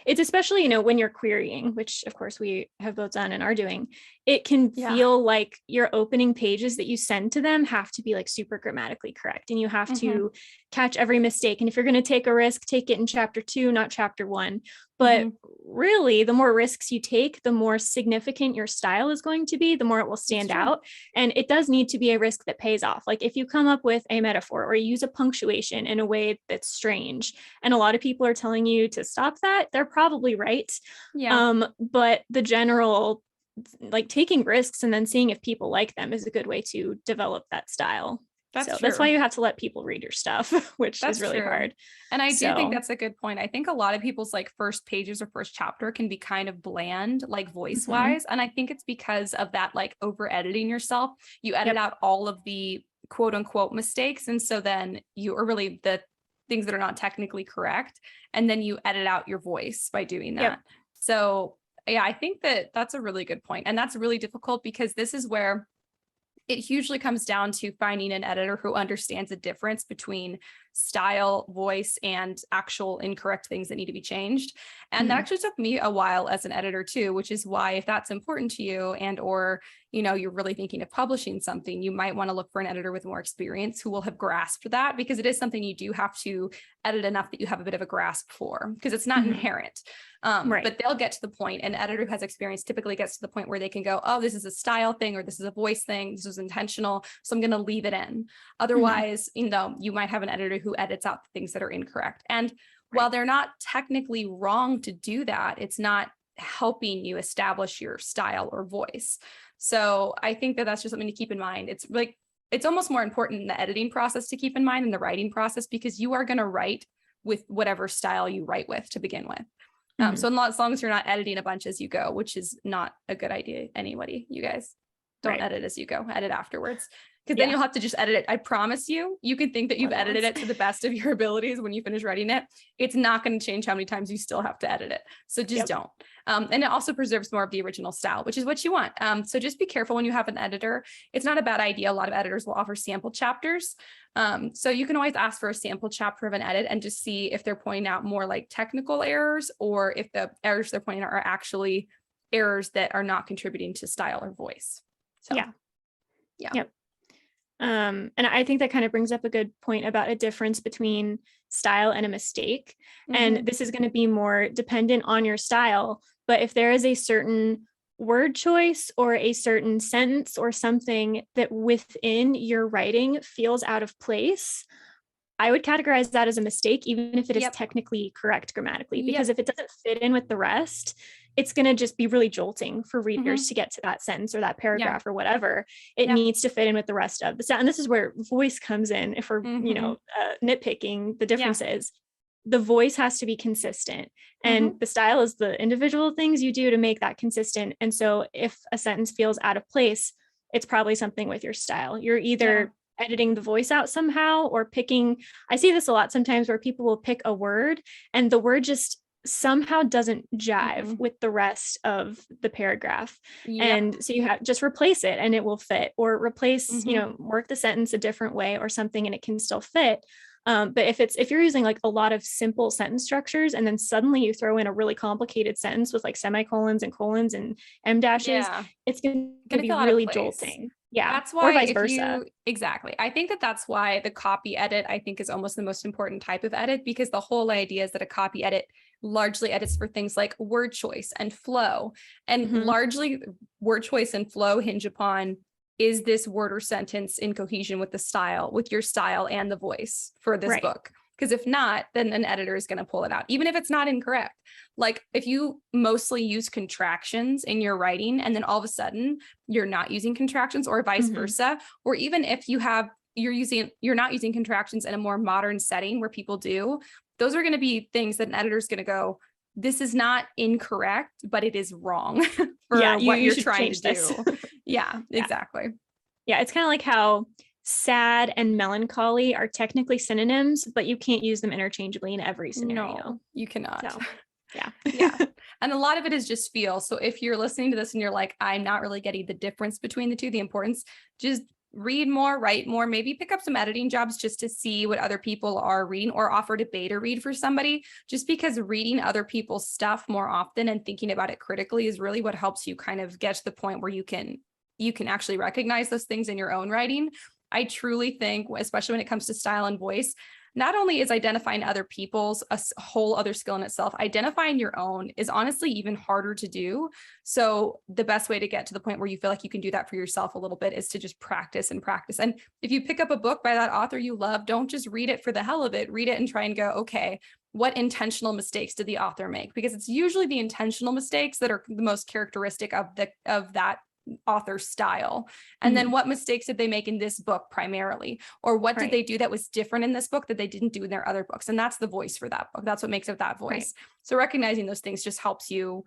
Speaker 1: especially, you know, when you're querying, which of course we have both done and are doing, it can feel like your opening pages that you send to them have to be like super grammatically correct. And you have to catch every mistake. And if you're going to take a risk, take it in chapter 2, not chapter 1. But really, the more risks you take, the more significant your style is going to be, the more it will stand out. And it does need to be a risk that pays off. Like if you come up with a metaphor or you use a punctuation in a way that's strange, and a lot of people are telling you to stop that, they're probably right. But the general, like taking risks and then seeing if people like them is a good way to develop that style. That's why you have to let people read your stuff, which is really hard.
Speaker 2: And I do think that's a good point. I think a lot of people's like first pages or first chapter can be kind of bland, like voice wise. And I think it's because of that, like over editing yourself. You edit out all of the quote unquote mistakes. And so then you are really the things that are not technically correct. And then you edit out your voice by doing that. So yeah, I think that that's a really good point. And that's really difficult because this is where it hugely comes down to finding an editor who understands the difference between style, voice, and actual incorrect things that need to be changed. And that actually took me a while as an editor too, which is why if that's important to you and or, you know, you're really thinking of publishing something, you might want to look for an editor with more experience who will have grasped that, because it is something you do have to edit enough that you have a bit of a grasp for, because it's not inherent. But they'll get to the point, an editor who has experience typically gets to the point where they can go, oh, this is a style thing, or this is a voice thing. This was intentional. So I'm going to leave it in. Otherwise, you know, you might have an editor who edits out the things that are incorrect. And while they're not technically wrong to do that, it's not helping you establish your style or voice. So I think that that's just something to keep in mind. It's like, it's almost more important in the editing process to keep in mind than the writing process, because you are going to write with whatever style you write with to begin with. So as long as you're not editing a bunch as you go, which is not a good idea. Anybody, you guys don't edit as you go, edit afterwards, because then you'll have to just edit it. I promise you, you can think that you've edited it to the best of your abilities when you finish writing it. It's not going to change how many times you still have to edit it. So just don't. And it also preserves more of the original style, which is what you want. So just be careful when you have an editor. It's not a bad idea. A lot of editors will offer sample chapters. So you can always ask for a sample chapter of an edit and just see if they're pointing out more like technical errors, or if the errors they're pointing out are actually errors that are not contributing to style or voice. So,
Speaker 1: and I think that kind of brings up a good point about a difference between style and a mistake. And this is going to be more dependent on your style. But if there is a certain word choice or a certain sentence or something that within your writing feels out of place, I would categorize that as a mistake, even if it is technically correct grammatically, because if it doesn't fit in with the rest, it's going to just be really jolting for readers to get to that sentence or that paragraph or whatever. It needs to fit in with the rest of the sound. And this is where voice comes in. If we're, you know, nitpicking the differences, the voice has to be consistent, and the style is the individual things you do to make that consistent. And so if a sentence feels out of place, it's probably something with your style. You're either editing the voice out somehow, or picking, I see this a lot sometimes where people will pick a word and the word just somehow doesn't jive with the rest of the paragraph. And so you have just replace it and it will fit, or replace, you know, work the sentence a different way or something and it can still fit. But if you're using like a lot of simple sentence structures and then suddenly you throw in a really complicated sentence with like semicolons and colons and em dashes, it's going to be really jolting.
Speaker 2: That's why,
Speaker 1: or vice versa.
Speaker 2: Exactly. I think that that's why the copy edit, I think, is almost the most important type of edit, because the whole idea is that a copy edit largely edits for things like word choice and flow, and largely word choice and flow hinge upon, is this word or sentence in cohesion with the style, with your style and the voice for this book? Because if not, then an editor is going to pull it out, even if it's not incorrect. Like if you mostly use contractions in your writing and then all of a sudden you're not using contractions, or vice versa, or even if you're not using contractions in a more modern setting where people do, those are going to be things that an editor is going to go, this is not incorrect, but it is wrong for what you're trying to do. Exactly.
Speaker 1: Yeah, it's kind of like how sad and melancholy are technically synonyms, but you can't use them interchangeably in every scenario.
Speaker 2: No, you cannot.
Speaker 1: So, yeah.
Speaker 2: Yeah. And a lot of it is just feel. So if you're listening to this and you're like, I'm not really getting the difference between the two, the importance, just read more, write more, maybe pick up some editing jobs just to see what other people are reading, or offer to beta read for somebody, just because reading other people's stuff more often and thinking about it critically is really what helps you kind of get to the point where you can actually recognize those things in your own writing. I truly think, especially when it comes to style and voice, not only is identifying other people's a whole other skill in itself, identifying your own is honestly even harder to do. So the best way to get to the point where you feel like you can do that for yourself a little bit is to just practice and practice. And if you pick up a book by that author you love, don't just read it for the hell of it. Read it and try and go, okay, what intentional mistakes did the author make? Because it's usually the intentional mistakes that are the most characteristic of that author style. And then what mistakes did they make in this book primarily? Or what did they do that was different in this book that they didn't do in their other books? And that's the voice for that book. That's what makes it that voice. So recognizing those things just helps you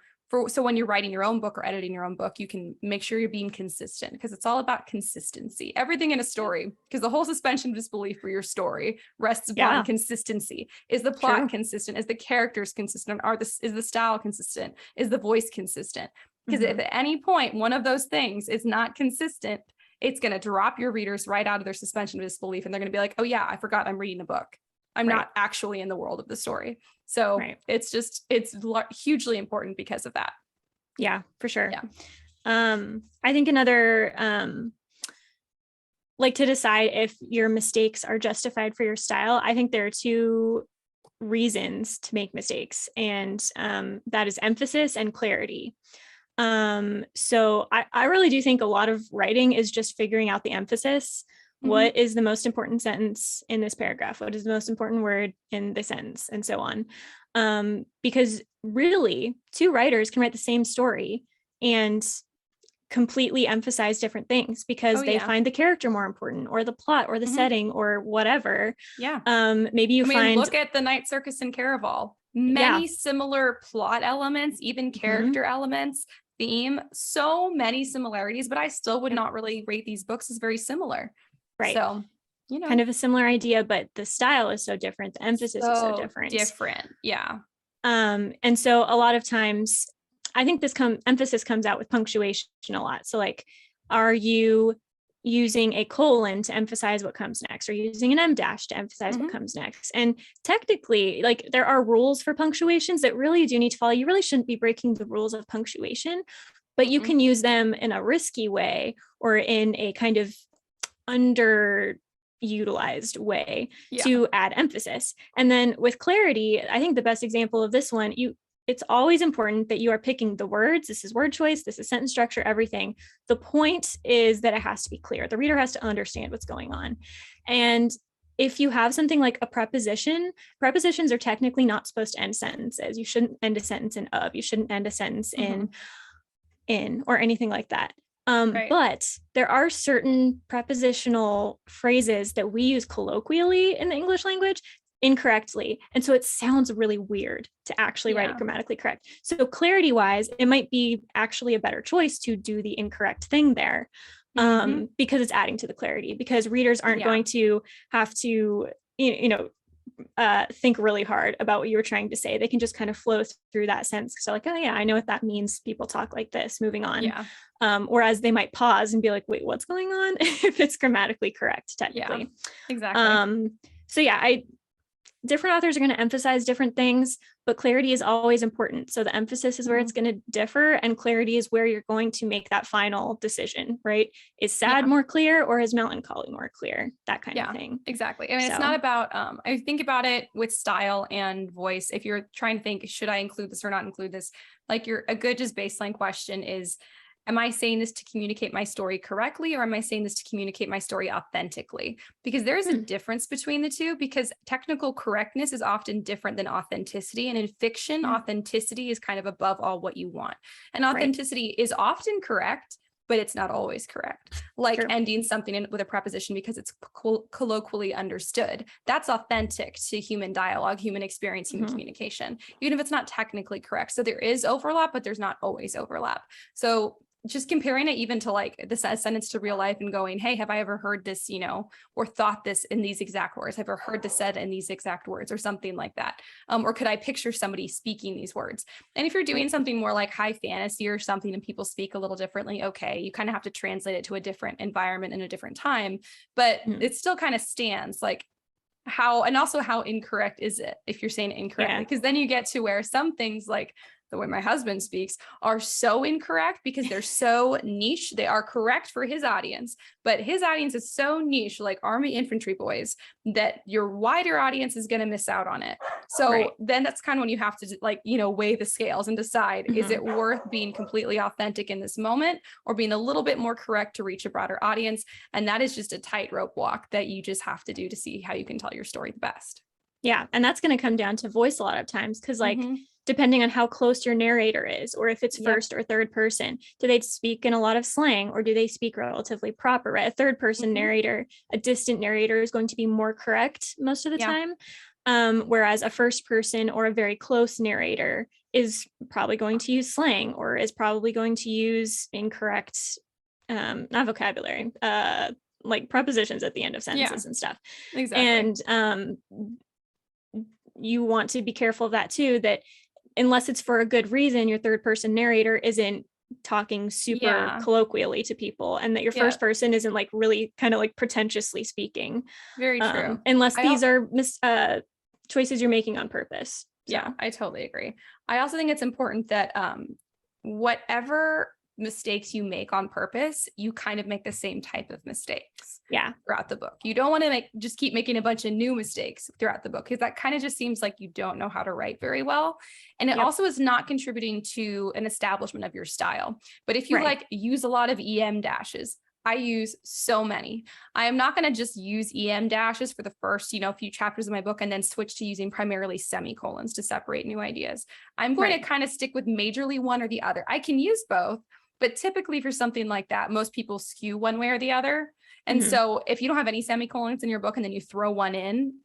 Speaker 2: so when you're writing your own book or editing your own book, you can make sure you're being consistent, because it's all about consistency. Everything in a story, because the whole suspension of disbelief for your story rests upon consistency. Is the plot consistent? Is the characters consistent? Is the style consistent? Is the voice consistent? Because if at any point one of those things is not consistent, it's going to drop your readers right out of their suspension of disbelief. And they're going to be like, oh yeah, I forgot I'm reading a book. I'm not actually in the world of the story. So it's hugely important because of that.
Speaker 1: Yeah, for sure. Yeah. I think another, like, to decide if your mistakes are justified for your style, I think there are two reasons to make mistakes, and that is emphasis and clarity. So I really do think a lot of writing is just figuring out the emphasis. What is the most important sentence in this paragraph? What is the most important word in this sentence? And so on. Because really, two writers can write the same story and completely emphasize different things because they find the character more important, or the plot, or the setting, or whatever. Maybe you
Speaker 2: look at The Night Circus and Caraval. Many similar plot elements, even character elements, theme, so many similarities, but I still would not really rate these books as very similar. So,
Speaker 1: kind of a similar idea, but the style is so different. The emphasis is so different.
Speaker 2: Yeah.
Speaker 1: And so a lot of times I think this emphasis comes out with punctuation a lot. So like, are you using a colon to emphasize what comes next, or using an em dash to emphasize what comes next? And technically, like, there are rules for punctuations that really do need to follow. You really shouldn't be breaking the rules of punctuation, but you can use them in a risky way, or in a kind of underutilized way to add emphasis. And then with clarity, I think the best example of this one, it's always important that you are picking the words. This is word choice, this is sentence structure, everything. The point is that it has to be clear. The reader has to understand what's going on. And if you have something like a preposition, prepositions are technically not supposed to end sentences. You shouldn't end a sentence in of, you shouldn't end a sentence in, or anything like that. But there are certain prepositional phrases that we use colloquially in the English language incorrectly. And so it sounds really weird to actually write it grammatically correct. So clarity wise, it might be actually a better choice to do the incorrect thing there, because it's adding to the clarity, because readers aren't going to have to, think really hard about what you were trying to say. They can just kind of flow through that sentence. So like, oh yeah, I know what that means. People talk like this, moving on. Whereas they might pause and be like, wait, what's going on? If it's grammatically correct, technically.
Speaker 2: Exactly.
Speaker 1: So yeah, different authors are going to emphasize different things, but clarity is always important. So the emphasis is where it's going to differ, and clarity is where you're going to make that final decision, right? Is sad more clear, or is melancholy more clear? That kind of thing.
Speaker 2: Exactly. I mean, it's not about, I think about it with style and voice. If you're trying to think, should I include this or not include this? Like, a good just baseline question is, am I saying this to communicate my story correctly, or am I saying this to communicate my story authentically? Because there is a difference between the two, because technical correctness is often different than authenticity. And in fiction, authenticity is kind of above all what you want. And authenticity is often correct, but it's not always correct. Like ending something with a preposition because it's colloquially understood. That's authentic to human dialogue, human experience, human communication, even if it's not technically correct. So there is overlap, but there's not always overlap. So just comparing it even to like this sentence to real life and going, hey, have I ever heard this, or thought this in these exact words? Have I ever heard this said in these exact words or something like that? Or could I picture somebody speaking these words? And if you're doing something more like high fantasy or something and people speak a little differently, okay, you kind of have to translate it to a different environment and a different time, but it still kind of stands like how incorrect is it if you're saying it incorrectly? Because then you get to where some things like the way my husband speaks are so incorrect because they're so niche. They are correct for his audience, but his audience is so niche, like Army infantry boys, that your wider audience is going to miss out on it. So then that's kind of when you have to like, weigh the scales and decide, is it worth being completely authentic in this moment or being a little bit more correct to reach a broader audience? And that is just a tightrope walk that you just have to do to see how you can tell your story the best.
Speaker 1: Yeah. And that's going to come down to voice a lot of times. Cause like, depending on how close your narrator is, or if it's first or third person, do they speak in a lot of slang or do they speak relatively proper, right? A third person narrator, a distant narrator is going to be more correct most of the time. Whereas a first person or a very close narrator is probably going to use slang or is probably going to use incorrect, not vocabulary, like prepositions at the end of sentences and stuff.
Speaker 2: Exactly.
Speaker 1: And you want to be careful of that too, that unless it's for a good reason, your third person narrator isn't talking super colloquially to people, and that your first person isn't like really kind of like pretentiously speaking.
Speaker 2: Very true.
Speaker 1: Unless these are choices you're making on purpose. So.
Speaker 2: Yeah, I totally agree. I also think it's important that whatever mistakes you make on purpose, you kind of make the same type of mistakes throughout the book. You don't want to just keep making a bunch of new mistakes throughout the book, because that kind of just seems like you don't know how to write very well. And it also is not contributing to an establishment of your style. But if you like use a lot of EM dashes, I use so many. I am not going to just use EM dashes for the first, few chapters of my book and then switch to using primarily semicolons to separate new ideas. I'm going to kind of stick with majorly one or the other. I can use both, but typically for something like that, most people skew one way or the other. And so if you don't have any semicolons in your book and then you throw one in,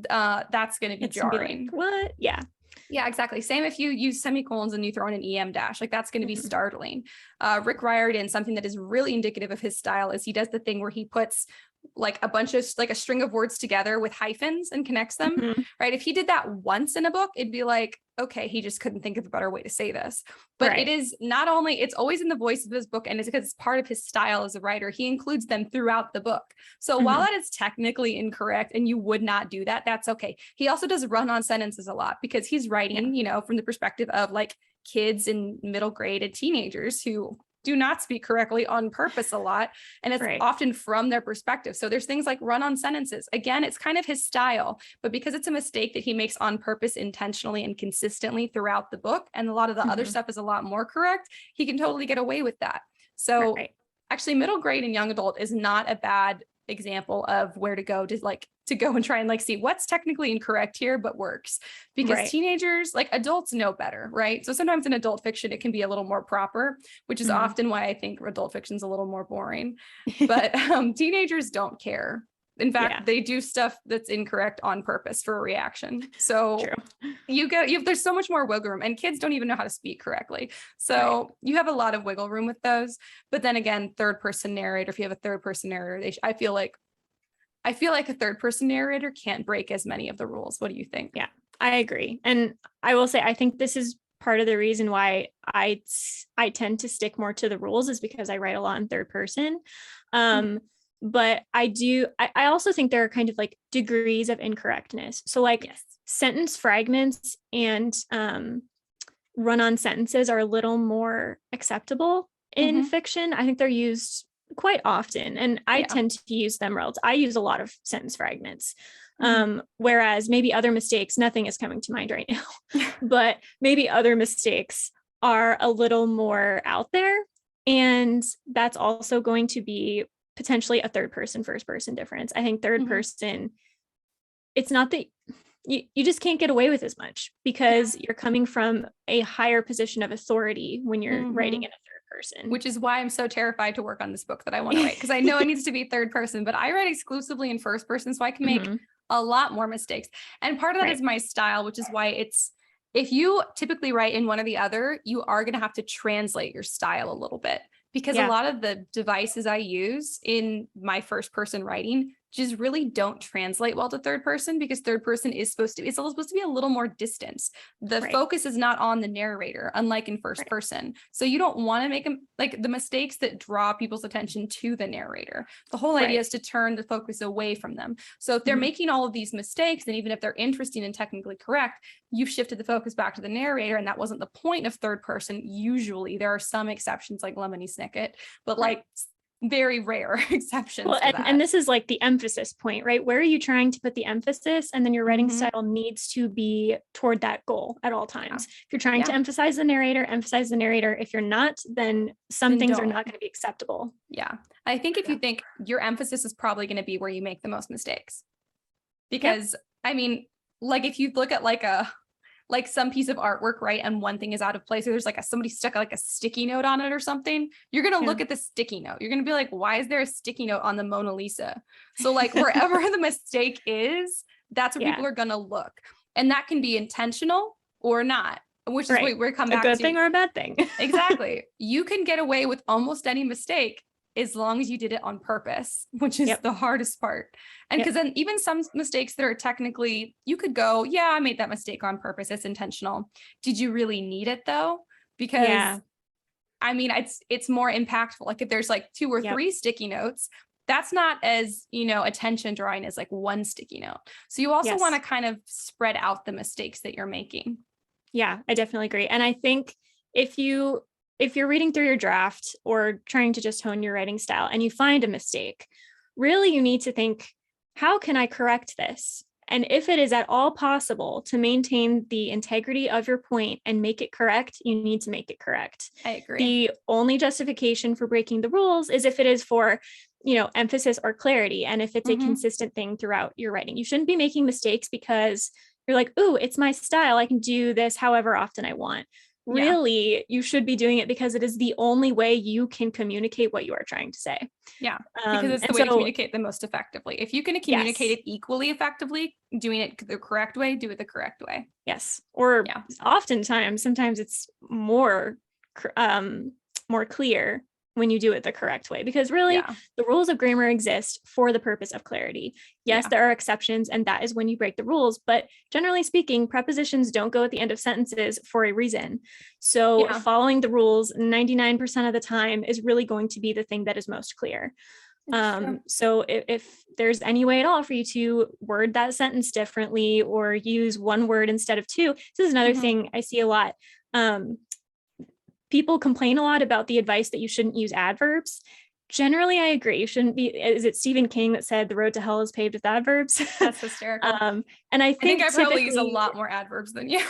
Speaker 2: that's going to be jarring.
Speaker 1: Like, what? Yeah.
Speaker 2: Yeah, exactly. Same if you use semicolons and you throw in an EM dash, like that's going to be startling. Rick Riordan, something that is really indicative of his style is he does the thing where he puts like a bunch of like a string of words together with hyphens and connects them, right? If he did that once in a book, it'd be like, okay, he just couldn't think of a better way to say this. But it is not only, it's always in the voice of his book, and it's because it's part of his style as a writer. He includes them throughout the book. So while that is technically incorrect and you would not do that, that's okay. He also does run-on sentences a lot because he's writing, from the perspective of like kids in middle grade and teenagers who do not speak correctly on purpose a lot. And it's often from their perspective. So there's things like run-on sentences. Again, it's kind of his style, but because it's a mistake that he makes on purpose intentionally and consistently throughout the book, and a lot of the other stuff is a lot more correct, he can totally get away with that. So actually middle grade and young adult is not a bad example of where to go and try and like see what's technically incorrect here but works, because teenagers, like adults, know better, right? So sometimes in adult fiction it can be a little more proper, which is often why I think adult fiction is a little more boring. But teenagers don't care. In fact, they do stuff that's incorrect on purpose for a reaction. So there's so much more wiggle room, and kids don't even know how to speak correctly. So you have a lot of wiggle room with those. But then again, third person narrator, if you have a third person narrator, I feel like a third person narrator can't break as many of the rules. What do you think?
Speaker 1: Yeah, I agree. And I will say, I think this is part of the reason why I tend to stick more to the rules, is because I write a lot in third person. But I also think there are kind of like degrees of incorrectness. So like sentence fragments and run-on sentences are a little more acceptable in fiction. I think they're used quite often, and I tend to use them I use a lot of sentence fragments. Whereas maybe other mistakes, nothing is coming to mind right now, but maybe other mistakes are a little more out there. And that's also going to be potentially a third person, first person difference. I think third person, it's not that you just can't get away with as much because you're coming from a higher position of authority when you're writing in a third person.
Speaker 2: Which is why I'm so terrified to work on this book that I want to write, because I know it needs to be third person, but I write exclusively in first person, so I can make a lot more mistakes. And part of that is my style, which is why if you typically write in one or the other, you are going to have to translate your style a little bit, because a lot of the devices I use in my first person writing just really don't translate well to third person, because third person is supposed to be a little more distance. The focus is not on the narrator, unlike in first person. So you don't want to make them like the mistakes that draw people's attention to the narrator. The whole idea is to turn the focus away from them. So if they're making all of these mistakes, and even if they're interesting and technically correct, you've shifted the focus back to the narrator, and that wasn't the point of third person. Usually there are some exceptions like Lemony Snicket, but like very rare exceptions.
Speaker 1: Well, and this is like the emphasis point, right? Where are you trying to put the emphasis? And then your writing style needs to be toward that goal at all times. If you're trying to emphasize the narrator, emphasize the narrator. If you're not, then some things are not going to be acceptable.
Speaker 2: Yeah. I think if you think your emphasis is probably going to be where you make the most mistakes, because I mean, like if you look at like some piece of artwork, right, and one thing is out of place, or there's like somebody stuck like a sticky note on it or something, you're going to look at the sticky note. You're going to be like, why is there a sticky note on the Mona Lisa? So like wherever the mistake is, that's where people are going to look. And that can be intentional or not, which is what we're coming back to.
Speaker 1: A good thing or a bad thing.
Speaker 2: Exactly. You can get away with almost any mistake as long as you did it on purpose, which is the hardest part. And because then even some mistakes that are technically, you could go, yeah, I made that mistake on purpose. It's intentional. Did you really need it though? Because I mean, it's more impactful. Like if there's like 2 or 3 sticky notes, that's not as, attention drawing as like one sticky note. So you also want to kind of spread out the mistakes that you're making.
Speaker 1: Yeah, I definitely agree. And I think if you're reading through your draft or trying to just hone your writing style and you find a mistake, really you need to think, how can I correct this? And if it is at all possible to maintain the integrity of your point and make it correct, you need to make it correct.
Speaker 2: I agree.
Speaker 1: The only justification for breaking the rules is if it is for, emphasis or clarity. And if it's a consistent thing throughout your writing, you shouldn't be making mistakes because you're like, ooh, it's my style. I can do this however often I want. Really, you should be doing it because it is the only way you can communicate what you are trying to say.
Speaker 2: Yeah, because it's the way to communicate the most effectively. If you can communicate it equally effectively, doing it the correct way, do it the correct way.
Speaker 1: Yes. Or sometimes it's more clear when you do it the correct way, because really the rules of grammar exist for the purpose of clarity. Yes, there are exceptions, and that is when you break the rules, but generally speaking, prepositions don't go at the end of sentences for a reason. So following the rules 99% of the time is really going to be the thing that is most clear. So if there's any way at all for you to word that sentence differently or use one word instead of 2, this is another thing I see a lot. People complain a lot about the advice that you shouldn't use adverbs. Generally, I agree. You shouldn't be. Is it Stephen King that said the road to hell is paved with adverbs?
Speaker 2: That's hysterical.
Speaker 1: And I think
Speaker 2: I probably use a lot more adverbs than you.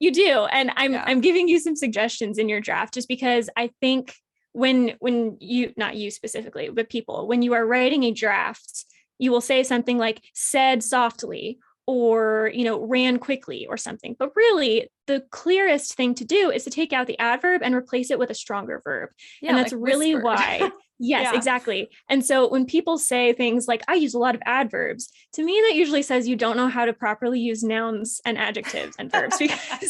Speaker 1: You do. And I'm giving you some suggestions in your draft, just because I think when you, not you specifically, but people, when you are writing a draft, you will say something like said softly, or, ran quickly or something. But really, the clearest thing to do is to take out the adverb and replace it with a stronger verb. Yeah, and that's like really why. Yes, exactly. And so when people say things like, I use a lot of adverbs, to me, that usually says you don't know how to properly use nouns and adjectives and verbs, because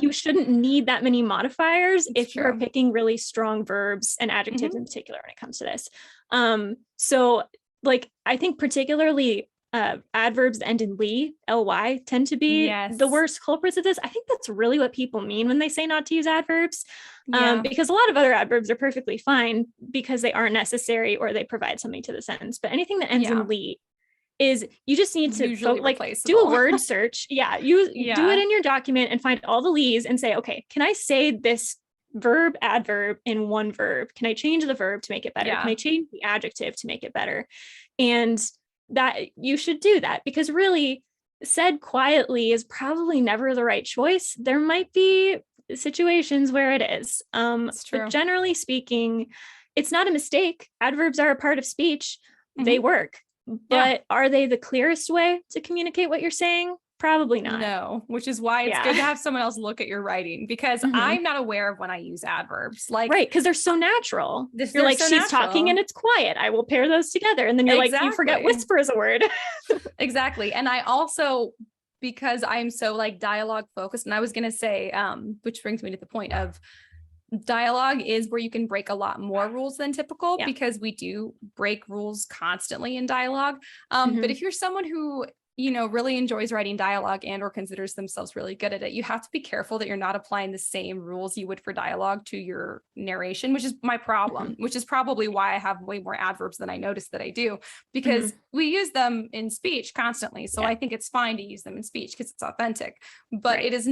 Speaker 1: you shouldn't need that many modifiers if you're picking really strong verbs and adjectives in particular when it comes to this. So like, I think particularly adverbs that end in ly tend to be the worst culprits of this. I think that's really what people mean when they say not to use adverbs, because a lot of other adverbs are perfectly fine because they aren't necessary or they provide something to the sentence. But anything that ends in ly is, you just need to do a word search. Do it in your document and find all the li's and say, okay, can I say this verb adverb in one verb? Can I change the verb to make it better? Can I change the adjective to make it better? And that you should do that, because really, said quietly is probably never the right choice. There might be situations where it is. But generally speaking, it's not a mistake. Adverbs are a part of speech. They work. But are they the clearest way to communicate what you're saying? Probably not.
Speaker 2: No, which is why it's good to have someone else look at your writing, because I'm not aware of when I use adverbs. Like,
Speaker 1: because they're so natural. You're like, so she's talking and it's quiet. I will pair those together. And then you're like, you forget whisper is a word.
Speaker 2: Exactly. And I also, because I'm so like dialogue focused, and I was going to say, which brings me to the point of, dialogue is where you can break a lot more rules than typical, because we do break rules constantly in dialogue. But if you're someone who, really enjoys writing dialogue and or considers themselves really good at it, you have to be careful that you're not applying the same rules you would for dialogue to your narration, which is my problem, which is probably why I have way more adverbs than I noticed that I do, because we use them in speech constantly. So I think it's fine to use them in speech because it's authentic, but it is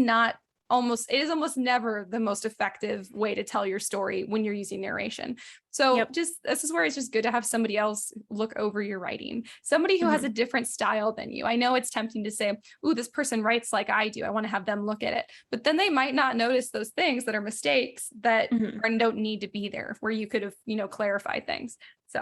Speaker 2: almost never the most effective way to tell your story when you're using narration. So this is where it's just good to have somebody else look over your writing, somebody who has a different style than you. I know it's tempting to say, ooh, this person writes like I do, I want to have them look at it, but then they might not notice those things that are mistakes that don't need to be there, where you could have, clarified things. So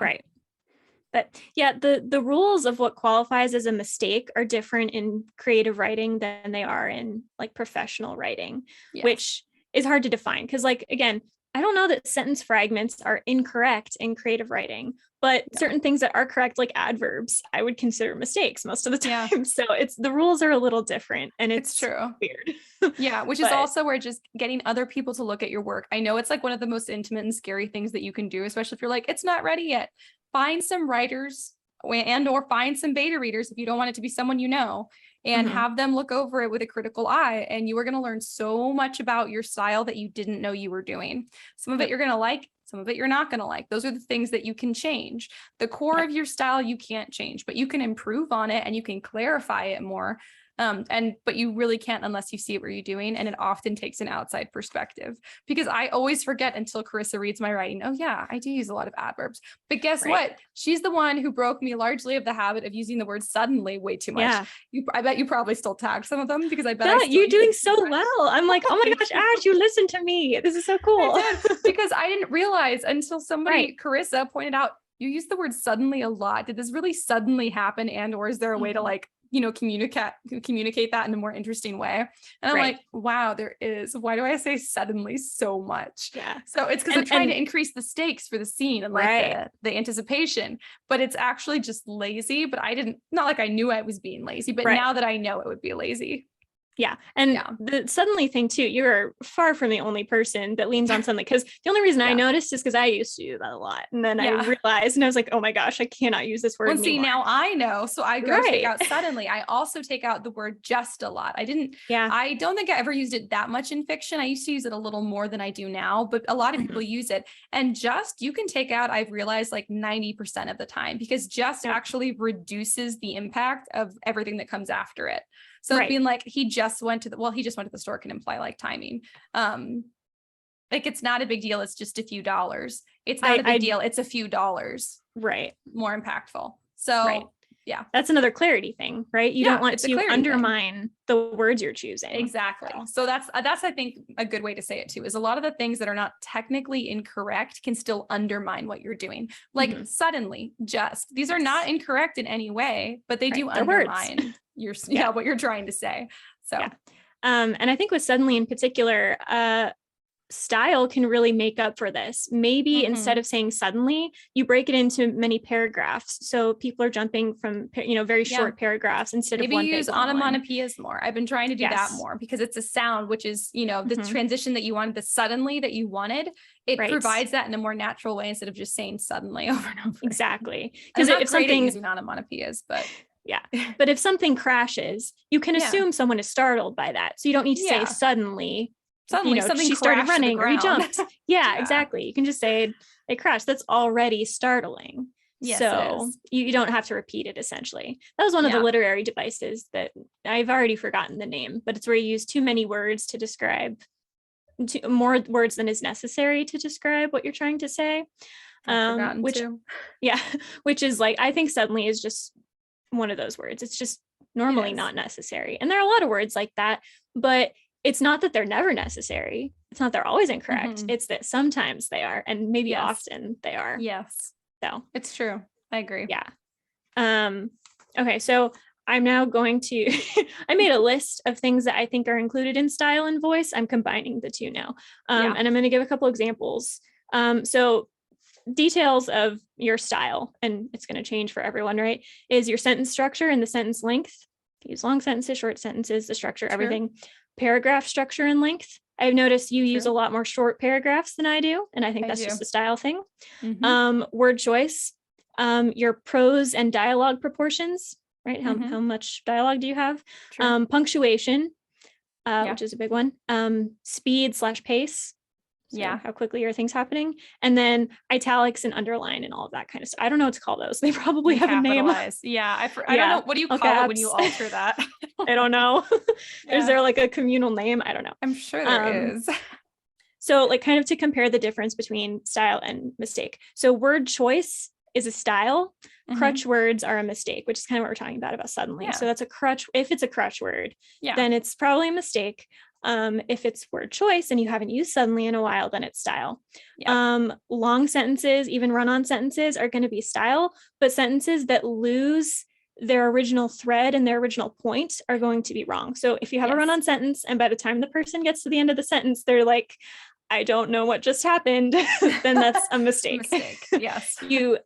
Speaker 1: But the rules of what qualifies as a mistake are different in creative writing than they are in like professional writing, which is hard to define. Because like, again, I don't know that sentence fragments are incorrect in creative writing, but certain things that are correct, like adverbs, I would consider mistakes most of the time. So the rules are a little different, and it's
Speaker 2: true.
Speaker 1: Weird.
Speaker 2: Which is also where just getting other people to look at your work. I know it's like one of the most intimate and scary things that you can do, especially if you're like, it's not ready yet. Find some writers and or find some beta readers if you don't want it to be someone and have them look over it with a critical eye, and you are going to learn so much about your style that you didn't know you were doing. Some of it you're going to like, some of it you're not going to like. Those are the things that you can change. The core of your style you can't change, but you can improve on it and you can clarify it more. But you really can't unless you see what you're doing. And it often takes an outside perspective, because I always forget until Karissa reads my writing. Oh yeah, I do use a lot of adverbs, but guess what? She's the one who broke me largely of the habit of using the word suddenly way too much. I bet you probably still tag some of them, because I bet
Speaker 1: you're doing so well. I'm like, oh my gosh, Ash, you listen to me. This is so cool.
Speaker 2: I did, because I didn't realize until somebody, Karissa, pointed out, you use the word suddenly a lot. Did this really suddenly happen? And or is there a way to like, communicate that in a more interesting way? And I'm like, wow, there is. Why do I say suddenly so much? So it's because I'm trying to increase the stakes for the scene and like the anticipation, but it's actually just lazy. But not like I knew I was being lazy, but now that I know, it would be lazy.
Speaker 1: And the suddenly thing too, you're far from the only person that leans on suddenly, because the only reason I noticed is because I used to do that a lot, and then I realized, and I was like, oh my gosh, I cannot use this word anymore.
Speaker 2: See, now I know, so I go take out suddenly. I also take out the word just a lot. I don't think I ever used it that much in fiction. I used to use it a little more than I do now, but a lot of people use it. And just, you can take out, I've realized, like 90% of the time, because just actually reduces the impact of everything that comes after it. So being like, he just went to the store can imply like timing. Like it's not a big deal. It's just a few dollars. It's not a big deal. It's a few dollars. More impactful. So
Speaker 1: that's another clarity thing, right? You don't want to undermine the words you're choosing.
Speaker 2: Exactly. So that's I think a good way to say it too, is a lot of the things that are not technically incorrect can still undermine what you're doing. Like suddenly, just, these are not incorrect in any way, but they do undermine what you're trying to say. So
Speaker 1: and I think with suddenly in particular, style can really make up for this. Maybe instead of saying suddenly, you break it into many paragraphs, so people are jumping from very short paragraphs instead of one. Maybe use
Speaker 2: onomatopoeias more. I've been trying to do that more, because it's a sound, which is the transition that you wanted, the suddenly that you wanted. It provides that in a more natural way instead of just saying suddenly over and over.
Speaker 1: Exactly, because if something
Speaker 2: using onomatopoeias, but
Speaker 1: but if something crashes, you can assume someone is startled by that, so you don't need to say suddenly something she started running or he jumped. Exactly. You can just say they crashed. That's already startling. So you don't have to repeat it. Essentially, that was one of the literary devices that I've already forgotten the name, but it's where you use too many words to describe, more words than is necessary to describe what you're trying to say. Which is like, I think suddenly is just one of those words. It's just normally not necessary, and there are a lot of words like that, but it's not that they're never necessary. It's not they're always incorrect. It's that sometimes they are, and maybe often they are. So
Speaker 2: it's true. I agree.
Speaker 1: Okay, so I'm now going to I made a list of things that I think are included in style and voice. I'm combining the two now. And I'm going to give a couple examples. So details of your style, and it's going to change for everyone, right? Is your sentence structure and the sentence length. Use long sentences, short sentences, the structure, everything. Paragraph structure and length, I've noticed you use a lot more short paragraphs than I do, and I think that's just a style thing. Word choice, your prose and dialogue proportions, right? How much dialogue do you have? Punctuation, which is a big one. Speed/pace. So how quickly are things happening? And then italics and underline and all of that kind of stuff. I don't know what to call those. They probably have a name.
Speaker 2: Yeah. I don't know. What do you call it when you alter that?
Speaker 1: I don't know. Is there like a communal name? I don't know.
Speaker 2: I'm sure there is.
Speaker 1: So like kind of to compare the difference between style and mistake. So word choice is a style. Crutch words are a mistake, which is kind of what we're talking about suddenly. So that's a crutch. If it's a crutch word, then it's probably a mistake. If it's word choice and you haven't used suddenly in a while, then it's style. Long sentences, even run-on sentences are going to be style, but sentences that lose their original thread and their original point are going to be wrong. So if you have a run-on sentence and by the time the person gets to the end of the sentence, they're like, I don't know what just happened, then that's a mistake.
Speaker 2: Yes.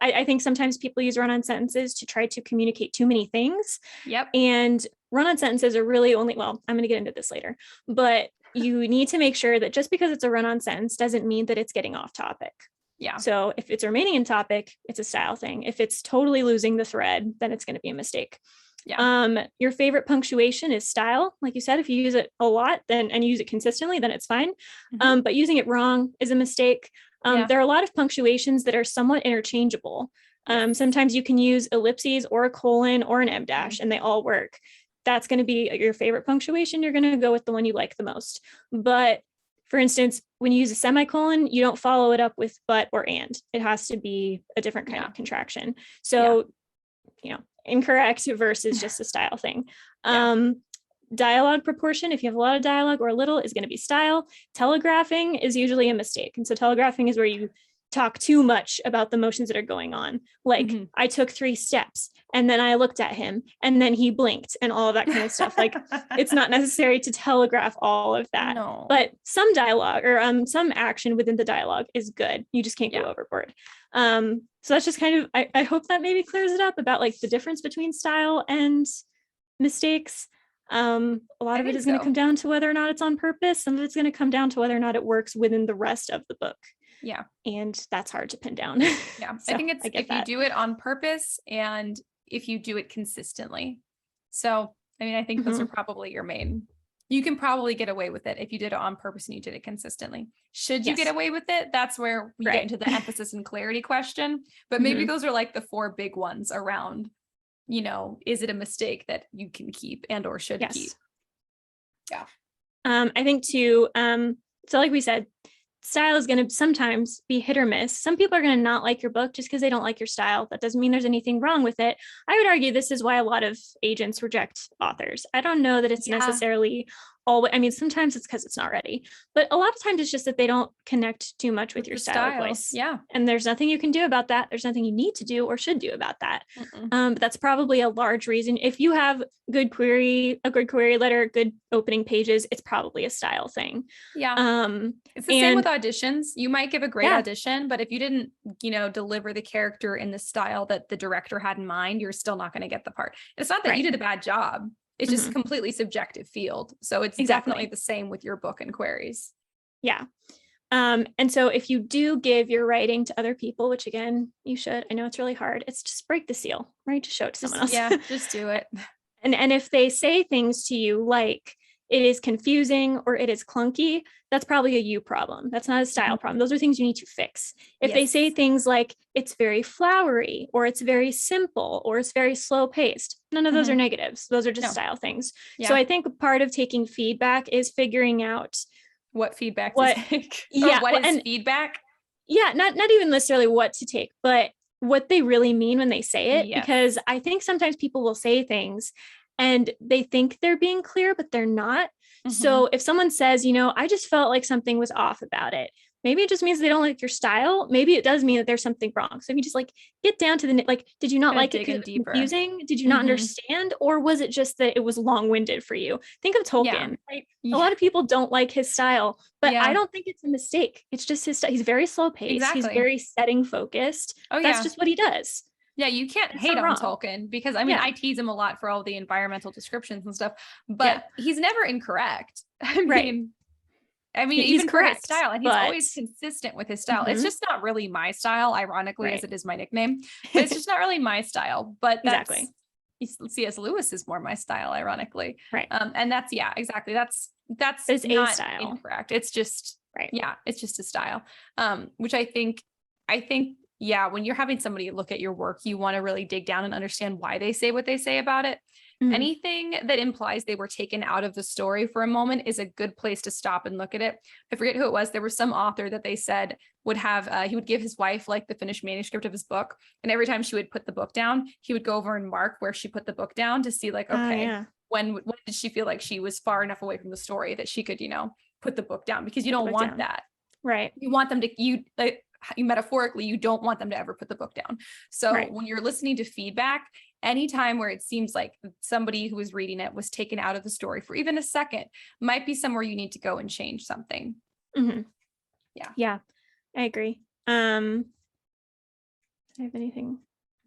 Speaker 1: I think sometimes people use run-on sentences to try to communicate too many things. And run-on sentences are really only, well, I'm going to get into this later, but you need to make sure that just because it's a run-on sentence doesn't mean that it's getting off topic. So if it's remaining in topic, it's a style thing. If it's totally losing the thread, then it's going to be a mistake. Your favorite punctuation is style. Like you said, if you use it a lot and you use it consistently, then it's fine. But using it wrong is a mistake. There are a lot of punctuations that are somewhat interchangeable. Sometimes you can use ellipses or a colon or an em dash and they all work. That's going to be your favorite punctuation. You're going to go with the one you like the most. But for instance, when you use a semicolon, you don't follow it up with but or and. It has to be a different kind of contraction. So, incorrect versus just a style thing. Dialogue proportion, if you have a lot of dialogue or a little, is going to be style. Telegraphing is usually a mistake. And so telegraphing is where you talk too much about the motions that are going on. Like I took 3 steps and then I looked at him and then he blinked and all of that kind of stuff. Like it's not necessary to telegraph all of that, but some dialogue or some action within the dialogue is good. You just can't go overboard. So that's just kind of, I hope that maybe clears it up about like the difference between style and mistakes. A lot of it is going to come down to whether or not it's on purpose. Some of it's going to come down to whether or not it works within the rest of the book. And that's hard to pin down.
Speaker 2: So I think it's if you do it on purpose and if you do it consistently. So, I mean, I think those are probably your main, you can probably get away with it if you did it on purpose and you did it consistently. Should you get away with it? That's where we get into the emphasis and clarity question. But maybe those are like the 4 big ones around, is it a mistake that you can keep and or should keep?
Speaker 1: I think too, so like we said, style is going to sometimes be hit or miss. Some people are going to not like your book just because they don't like your style. That doesn't mean there's anything wrong with it. I would argue this is why a lot of agents reject authors. I don't know that it's necessarily always, I mean, sometimes it's because it's not ready, but a lot of times it's just that they don't connect too much with your style or voice. And there's nothing you can do about that. There's nothing you need to do or should do about that. But that's probably a large reason. If you have a good query letter, good opening pages, it's probably a style thing.
Speaker 2: It's the same with auditions. You might give a great audition, but if you didn't, deliver the character in the style that the director had in mind, you're still not going to get the part. It's not that you did a bad job. It's just a completely subjective field. So it's definitely the same with your book and queries.
Speaker 1: And so if you do give your writing to other people, which again, you should, I know it's really hard. It's just break the seal, right? Just show it to someone else.
Speaker 2: Just do it.
Speaker 1: And if they say things to you like it is confusing or it is clunky, that's probably a you problem. That's not a style problem. Those are things you need to fix. If they say things like it's very flowery or it's very simple or it's very slow paced, none of those are negatives. Those are just style things. So I think part of taking feedback is figuring out
Speaker 2: what feedback to take. What is feedback?
Speaker 1: Not even necessarily what to take, but what they really mean when they say it. Because I think sometimes people will say things and they think they're being clear, but they're not. So if someone says, I just felt like something was off about it, maybe it just means they don't like your style. Maybe it does mean that there's something wrong. So if you just get down to the, did you not like it because it was confusing? Did you not understand? Or was it just that it was long-winded for you? Think of Tolkien, right? A lot of people don't like his style, but I don't think it's a mistake. It's just his style. He's very slow paced. He's very setting focused. That's just what he does.
Speaker 2: You can't hate on Tolkien because I tease him a lot for all the environmental descriptions and stuff, but he's never incorrect. I mean, I mean,
Speaker 1: He's
Speaker 2: even for his
Speaker 1: correct,
Speaker 2: style, and he's
Speaker 1: but
Speaker 2: always consistent with his style. It's
Speaker 1: Mhm.
Speaker 2: just not really my style, ironically, as
Speaker 1: Right.
Speaker 2: it is my nickname, but it's just not really my style. But that's
Speaker 1: Exactly.
Speaker 2: C.S. Lewis is more my style, ironically.
Speaker 1: Right.
Speaker 2: And that's, yeah, exactly. That's
Speaker 1: But it's a
Speaker 2: not
Speaker 1: style.
Speaker 2: incorrect. It's just,
Speaker 1: Right.
Speaker 2: yeah, it's just a style. Which I think, yeah, when you're having somebody look at your work, you want to really dig down and understand why they say what they say about it.
Speaker 1: Mhm.
Speaker 2: Anything that implies they were taken out of the story for a moment is a good place to stop and look at it. I forget who it was. There was some author that they said would have, he would give his wife like the finished manuscript of his book. And every time she would put the book down, he would go over and mark where she put the book down to see like, okay,
Speaker 1: Yeah.
Speaker 2: when did she feel like she was far enough away from the story that she could, put the book down, because you don't want
Speaker 1: down.
Speaker 2: that.
Speaker 1: Right.
Speaker 2: You want them to, you metaphorically, you don't want them to ever put the book down. So
Speaker 1: Right.
Speaker 2: when you're listening to feedback, anytime where it seems like somebody who was reading it was taken out of the story for even a second, might be somewhere you need to go and change something.
Speaker 1: Mhm.
Speaker 2: Yeah.
Speaker 1: Yeah, I agree. Do I have anything?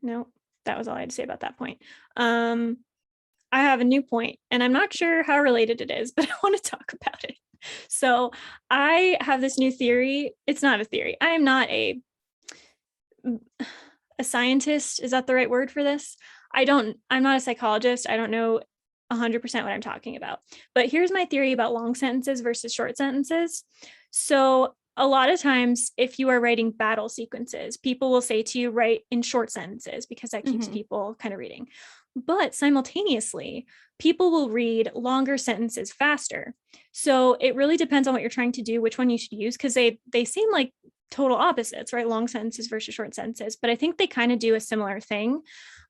Speaker 1: No, that was all I had to say about that point. I have a new point, and I'm not sure how related it is, but I want to talk about it. So I have this new theory. It's not a theory. I am not a scientist. Is that the right word for this? I'm not a psychologist. I don't know 100% what I'm talking about. But here's my theory about long sentences versus short sentences. So a lot of times, if you are writing battle sequences, people will say to you, write in short sentences because that keeps people kind of reading. But simultaneously, people will read longer sentences faster. So it really depends on what you're trying to do, which one you should use, because they seem like total opposites, right? Long sentences versus short sentences, but I think they kind of do a similar thing.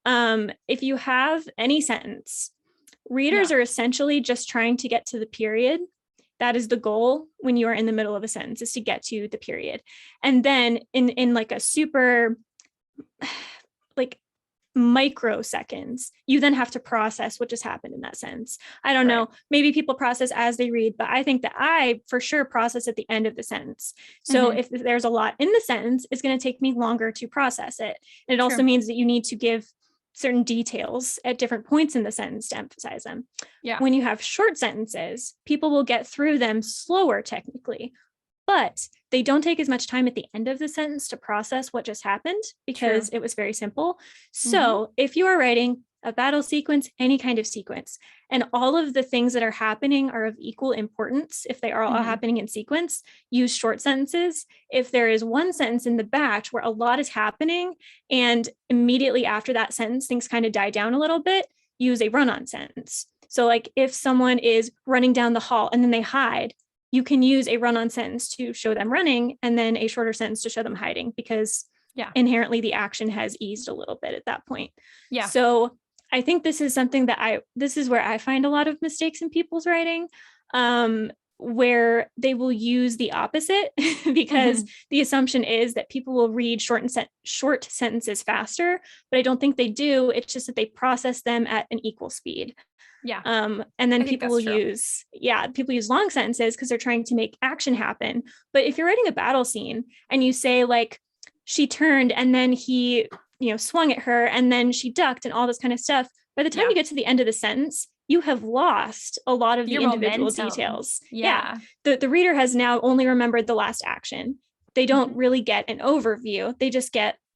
Speaker 1: If you have any sentence, readers are essentially just trying to get to the period. That is the goal when you are in the middle of a sentence, is to get to the period. And then in like a super like microseconds, you then have to process what just happened in that sentence. I don't know, maybe people process as they read, but I think that I for sure process at the end of the sentence. So if there's a lot in the sentence, it's going to take me longer to process it. And it also means that you need to give certain details at different points in the sentence to emphasize them.
Speaker 2: Yeah.
Speaker 1: When you have short sentences, people will get through them slower technically, but they don't take as much time at the end of the sentence to process what just happened because it was very simple. So if you are writing a battle sequence, any kind of sequence, and all of the things that are happening are of equal importance, if they are all happening in sequence, use short sentences. If there is one sentence in the batch where a lot is happening and immediately after that sentence, things kind of die down a little bit, use a run-on sentence. So like if someone is running down the hall and then they hide, you can use a run-on sentence to show them running and then a shorter sentence to show them hiding, because inherently the action has eased a little bit at that point. So I think this is something that this is where I find a lot of mistakes in people's writing, where they will use the opposite because the assumption is that people will read short sentences faster, but I don't think they do. It's just that they process them at an equal speed. And then people will use long sentences because they're trying to make action happen. But if you're writing a battle scene and you say like, she turned and then he, swung at her and then she ducked and all this kind of stuff, by the time you get to the end of the sentence, you have lost a lot of the individual details. The reader has now only remembered the last action. They don't really get an overview.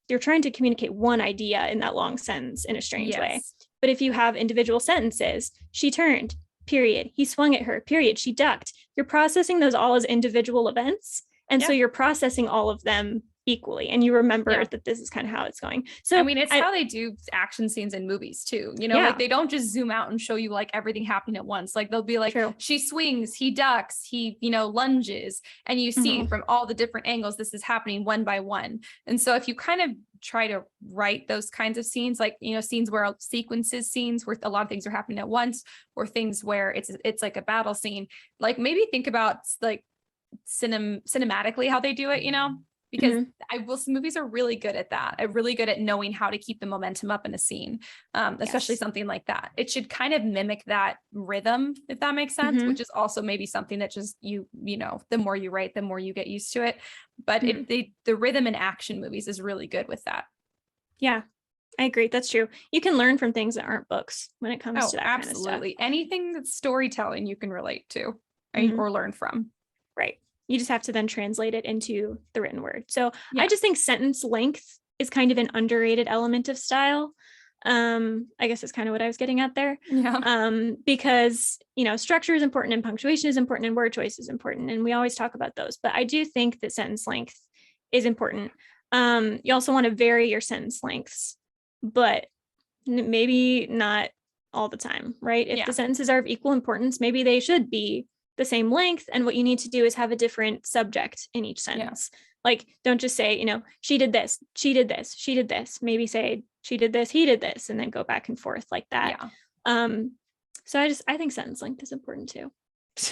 Speaker 1: They're trying to communicate one idea in that long sentence in a strange way. But if you have individual sentences, she turned, period. He swung at her, period. She ducked. You're processing those all as individual events. And so you're processing all of them equally. And you remember that this is kind of how it's going. So
Speaker 2: I mean, it's how they do action scenes in movies too. Like they don't just zoom out and show you like everything happening at once. Like they'll be like, she swings, he ducks, he, lunges, and you see from all the different angles, this is happening one by one. And so if you kind of try to write those kinds of scenes, like, scenes where scenes where a lot of things are happening at once, or things where it's like a battle scene, like maybe think about like cinematically how they do it, because movies are really good at that. Really good at knowing how to keep the momentum up in a scene, especially something like that. It should kind of mimic that rhythm, if that makes sense, which is also maybe something that just the more you write, the more you get used to it. But the rhythm in action movies is really good with that.
Speaker 1: Yeah, I agree. That's true. You can learn from things that aren't books when it comes to that
Speaker 2: absolutely.
Speaker 1: Kind of stuff.
Speaker 2: Anything that's storytelling you can relate to or learn from.
Speaker 1: Right. You just have to then translate it into the written word. So
Speaker 2: Yeah.
Speaker 1: I just think sentence length is kind of an underrated element of style. I guess that's kind of what I was getting at there.
Speaker 2: Yeah.
Speaker 1: Because, structure is important and punctuation is important and word choice is important. And we always talk about those, but I do think that sentence length is important. You also want to vary your sentence lengths, but maybe not all the time, right? If the sentences are of equal importance, maybe they should be the same length. And what you need to do is have a different subject in each sentence. Like, don't just say, she did this, she did this, she did this. Maybe say, she did this, he did this, and then go back and forth like that. So I think sentence length is important too.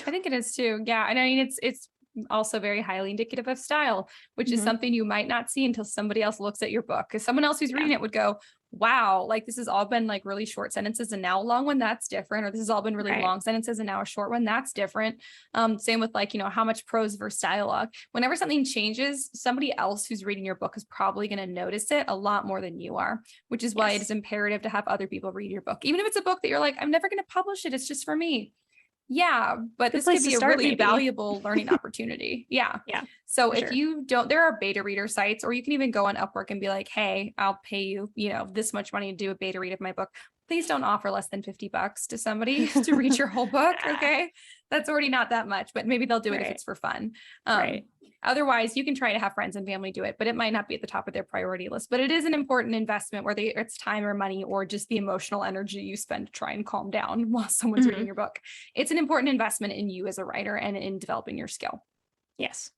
Speaker 2: I think it is too. Yeah. And I mean, it's also very highly indicative of style, which is something you might not see until somebody else looks at your book. Because someone else who's reading it would go, wow, like this has all been like really short sentences and now a long one, that's different. Or this has all been really long sentences and now a short one, that's different. Same with like, how much prose versus dialogue. Whenever something changes, somebody else who's reading your book is probably going to notice it a lot more than you are, which is why it is imperative to have other people read your book. Even if it's a book that you're like, I'm never going to publish it, it's just for me. Yeah, but this could be a really valuable learning opportunity. Yeah. So if you don't, there are beta reader sites, or you can even go on Upwork and be like, hey, I'll pay you, this much money to do a beta read of my book. Please don't offer less than $50 to somebody to read your whole book. Okay. That's already not that much, but maybe they'll do it if it's for fun. Otherwise, you can try to have friends and family do it, but it might not be at the top of their priority list. But it is an important investment, whether it's time or money or just the emotional energy you spend to try and calm down while someone's reading your book. It's an important investment in you as a writer and in developing your skill.
Speaker 1: Yes.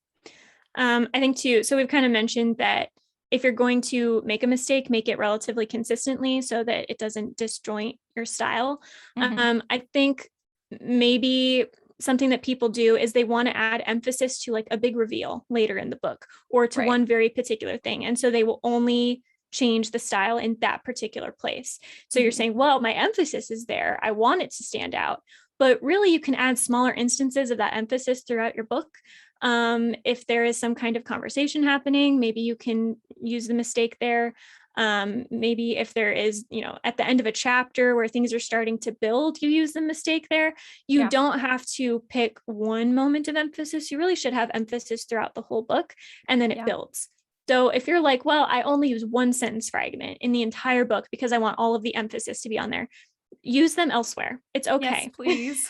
Speaker 1: I think too, so we've kind of mentioned that if you're going to make a mistake, make it relatively consistently so that it doesn't disjoint your style. I think maybe something that people do is they want to add emphasis to like a big reveal later in the book or to one very particular thing. And so they will only change the style in that particular place. So you're saying, well, my emphasis is there. I want it to stand out. But really, you can add smaller instances of that emphasis throughout your book. If there is some kind of conversation happening, maybe you can use the mistake there. Maybe if there is, at the end of a chapter where things are starting to build, you use the mistake there. You don't have to pick one moment of emphasis. You really should have emphasis throughout the whole book, and then it builds. So if you're like, well, I only use one sentence fragment in the entire book because I want all of the emphasis to be on there, use them elsewhere. It's okay.
Speaker 2: Yes, please.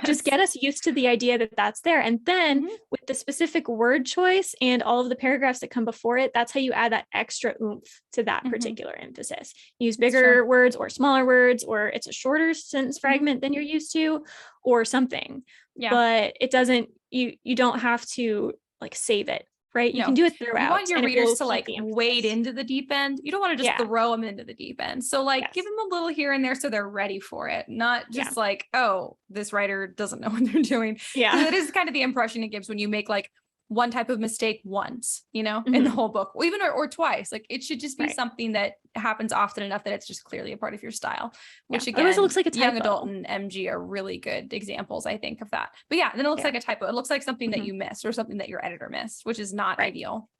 Speaker 1: Just get us used to the idea that that's there. And then with the specific word choice and all of the paragraphs that come before it, that's how you add that extra oomph to that particular emphasis. Use bigger words or smaller words, or it's a shorter sentence fragment than you're used to, or something. But it doesn't, you don't have to like save it. Right. You can do it throughout.
Speaker 2: You want your readers to like wade into the deep end. You don't want to just throw them into the deep end. So like give them a little here and there so they're ready for it. Not just like, oh, this writer doesn't know what they're doing. That is kind of the impression it gives when you make like one type of mistake once, in the whole book, or even or twice. Like it should just be something that happens often enough that it's just clearly a part of your style, which again, it looks like a typo. Young adult and MG are really good examples, I think, of that. But then it looks like a typo. It looks like something that you missed or something that your editor missed, which is not ideal.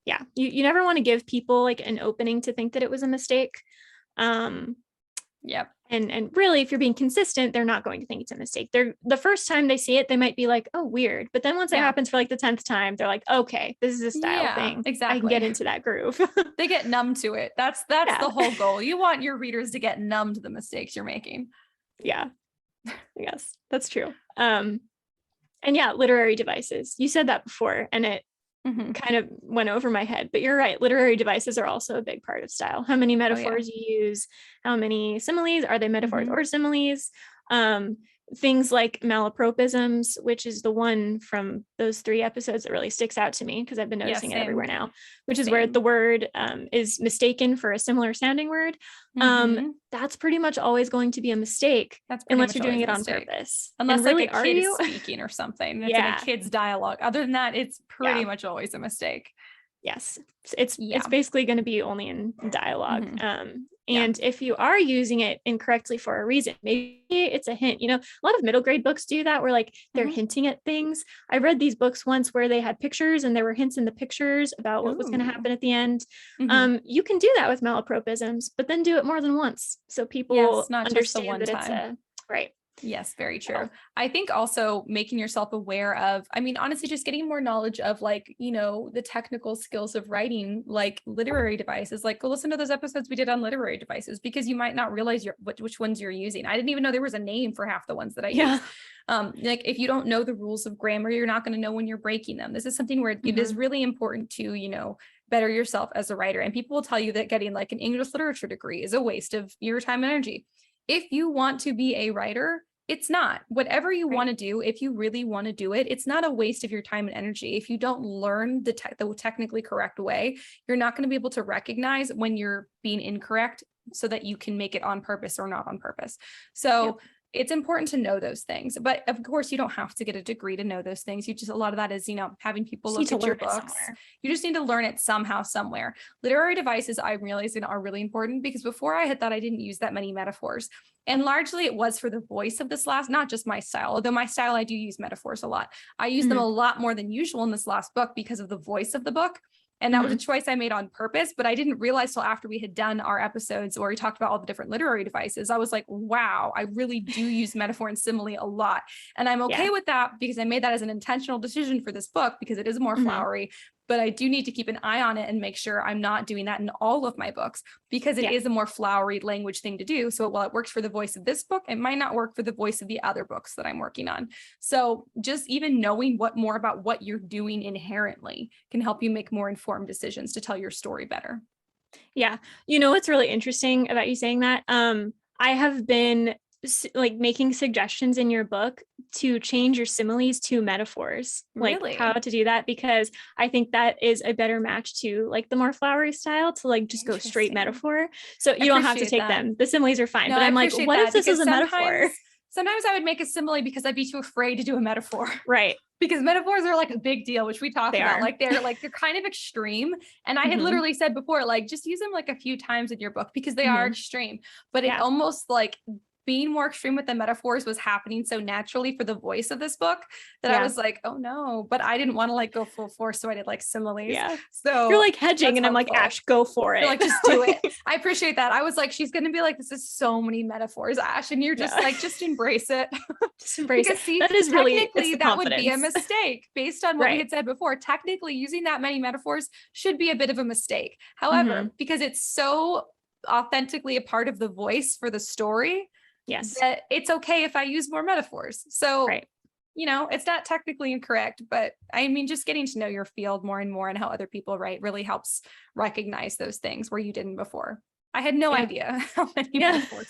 Speaker 1: Yeah. You never want to give people like an opening to think that it was a mistake. And really, if you're being consistent, they're not going to think it's a mistake. They're the first time they see it, they might be like, oh, weird. But then once it happens for like the 10th time, they're like, okay, this is a style thing. Exactly. I can get into that groove.
Speaker 2: They get numb to it. That's the whole goal. You want your readers to get numb to the mistakes you're making.
Speaker 1: Yeah. Yes, that's true. And literary devices. You said that before, and it kind of went over my head, but you're right. Literary devices are also a big part of style. How many metaphors you use, how many similes, are they metaphors or similes? Things like malapropisms, which is the one from those 3 episodes that really sticks out to me because I've been noticing it everywhere now, which is where the word is mistaken for a similar sounding word. That's pretty much always going to be a mistake unless you're doing it on purpose.
Speaker 2: Unless really, like a kid is speaking or something. It's in a kid's dialogue. Other than that, it's pretty much always a mistake.
Speaker 1: Yes, it's basically going to be only in dialogue. And if you are using it incorrectly for a reason, maybe it's a hint. A lot of middle grade books do that, where like they're hinting at things. I read these books once where they had pictures and there were hints in the pictures about what was going to happen at the end. You can do that with malapropisms, but then do it more than once, so people understand that it's right.
Speaker 2: Yes, very true.
Speaker 1: So,
Speaker 2: I think also making yourself aware of, I mean, honestly, just getting more knowledge of like, the technical skills of writing, like literary devices, like go listen to those episodes we did on literary devices, because you might not realize which ones you're using. I didn't even know there was a name for half the ones that I use. Like if you don't know the rules of grammar, you're not going to know when you're breaking them. This is something where it is really important to, better yourself as a writer. And people will tell you that getting like an English literature degree is a waste of your time and energy. If you want to be a writer, it's not. Whatever you want to do, if you really want to do it, it's not a waste of your time and energy. If you don't learn the technically correct way, you're not going to be able to recognize when you're being incorrect so that you can make it on purpose or not on purpose. So it's important to know those things. But of course, you don't have to get a degree to know those things. A lot of that is, having people look at your books. You just need to learn it somehow, somewhere. Literary devices, I realize, are really important, because before I had thought I didn't use that many metaphors. And largely it was for the voice of this last, not just my style, although my style, I do use metaphors a lot. I use them a lot more than usual in this last book because of the voice of the book. And that was a choice I made on purpose, but I didn't realize till after we had done our episodes where we talked about all the different literary devices. I was like, wow, I really do use metaphor and simile a lot. And I'm okay with that, because I made that as an intentional decision for this book, because it is more flowery, but I do need to keep an eye on it and make sure I'm not doing that in all of my books, because it is a more flowery language thing to do. So while it works for the voice of this book, it might not work for the voice of the other books that I'm working on. So just even knowing more about what you're doing inherently can help you make more informed decisions to tell your story better.
Speaker 1: Yeah. What's really interesting about you saying that? I have been like making suggestions in your book to change your similes to metaphors, like how to do that, because I think that is a better match to like the more flowery style, to like just go straight metaphor. So you don't have to take them. The similes are fine.
Speaker 2: No,
Speaker 1: but I'm like, what if this is a metaphor?
Speaker 2: Sometimes I would make a simile because I'd be too afraid to do a metaphor.
Speaker 1: Right.
Speaker 2: Because metaphors are like a big deal, which we talked about. Like they're kind of extreme. And I had literally said before, like, just use them like a few times in your book, because they are extreme. But it almost like being more extreme with the metaphors was happening so naturally for the voice of this book that I was like, oh no, but I didn't want to like go full force. So I did like similes. Yeah. So
Speaker 1: you're like hedging, and I'm like, Ash, go for it.
Speaker 2: You're like, just do it. I appreciate that. I was like, she's going to be like, this is so many metaphors, Ash. And you're just like, just embrace it.
Speaker 1: Just embrace it.
Speaker 2: See,
Speaker 1: that is really,
Speaker 2: technically that would be a mistake based on what we had said before. Technically using that many metaphors should be a bit of a mistake. However, because it's so authentically a part of the voice for the story, that it's okay if I use more metaphors. So, it's not technically incorrect, but I mean, just getting to know your field more and more and how other people write really helps recognize those things where you didn't before. I had no idea how many metaphors.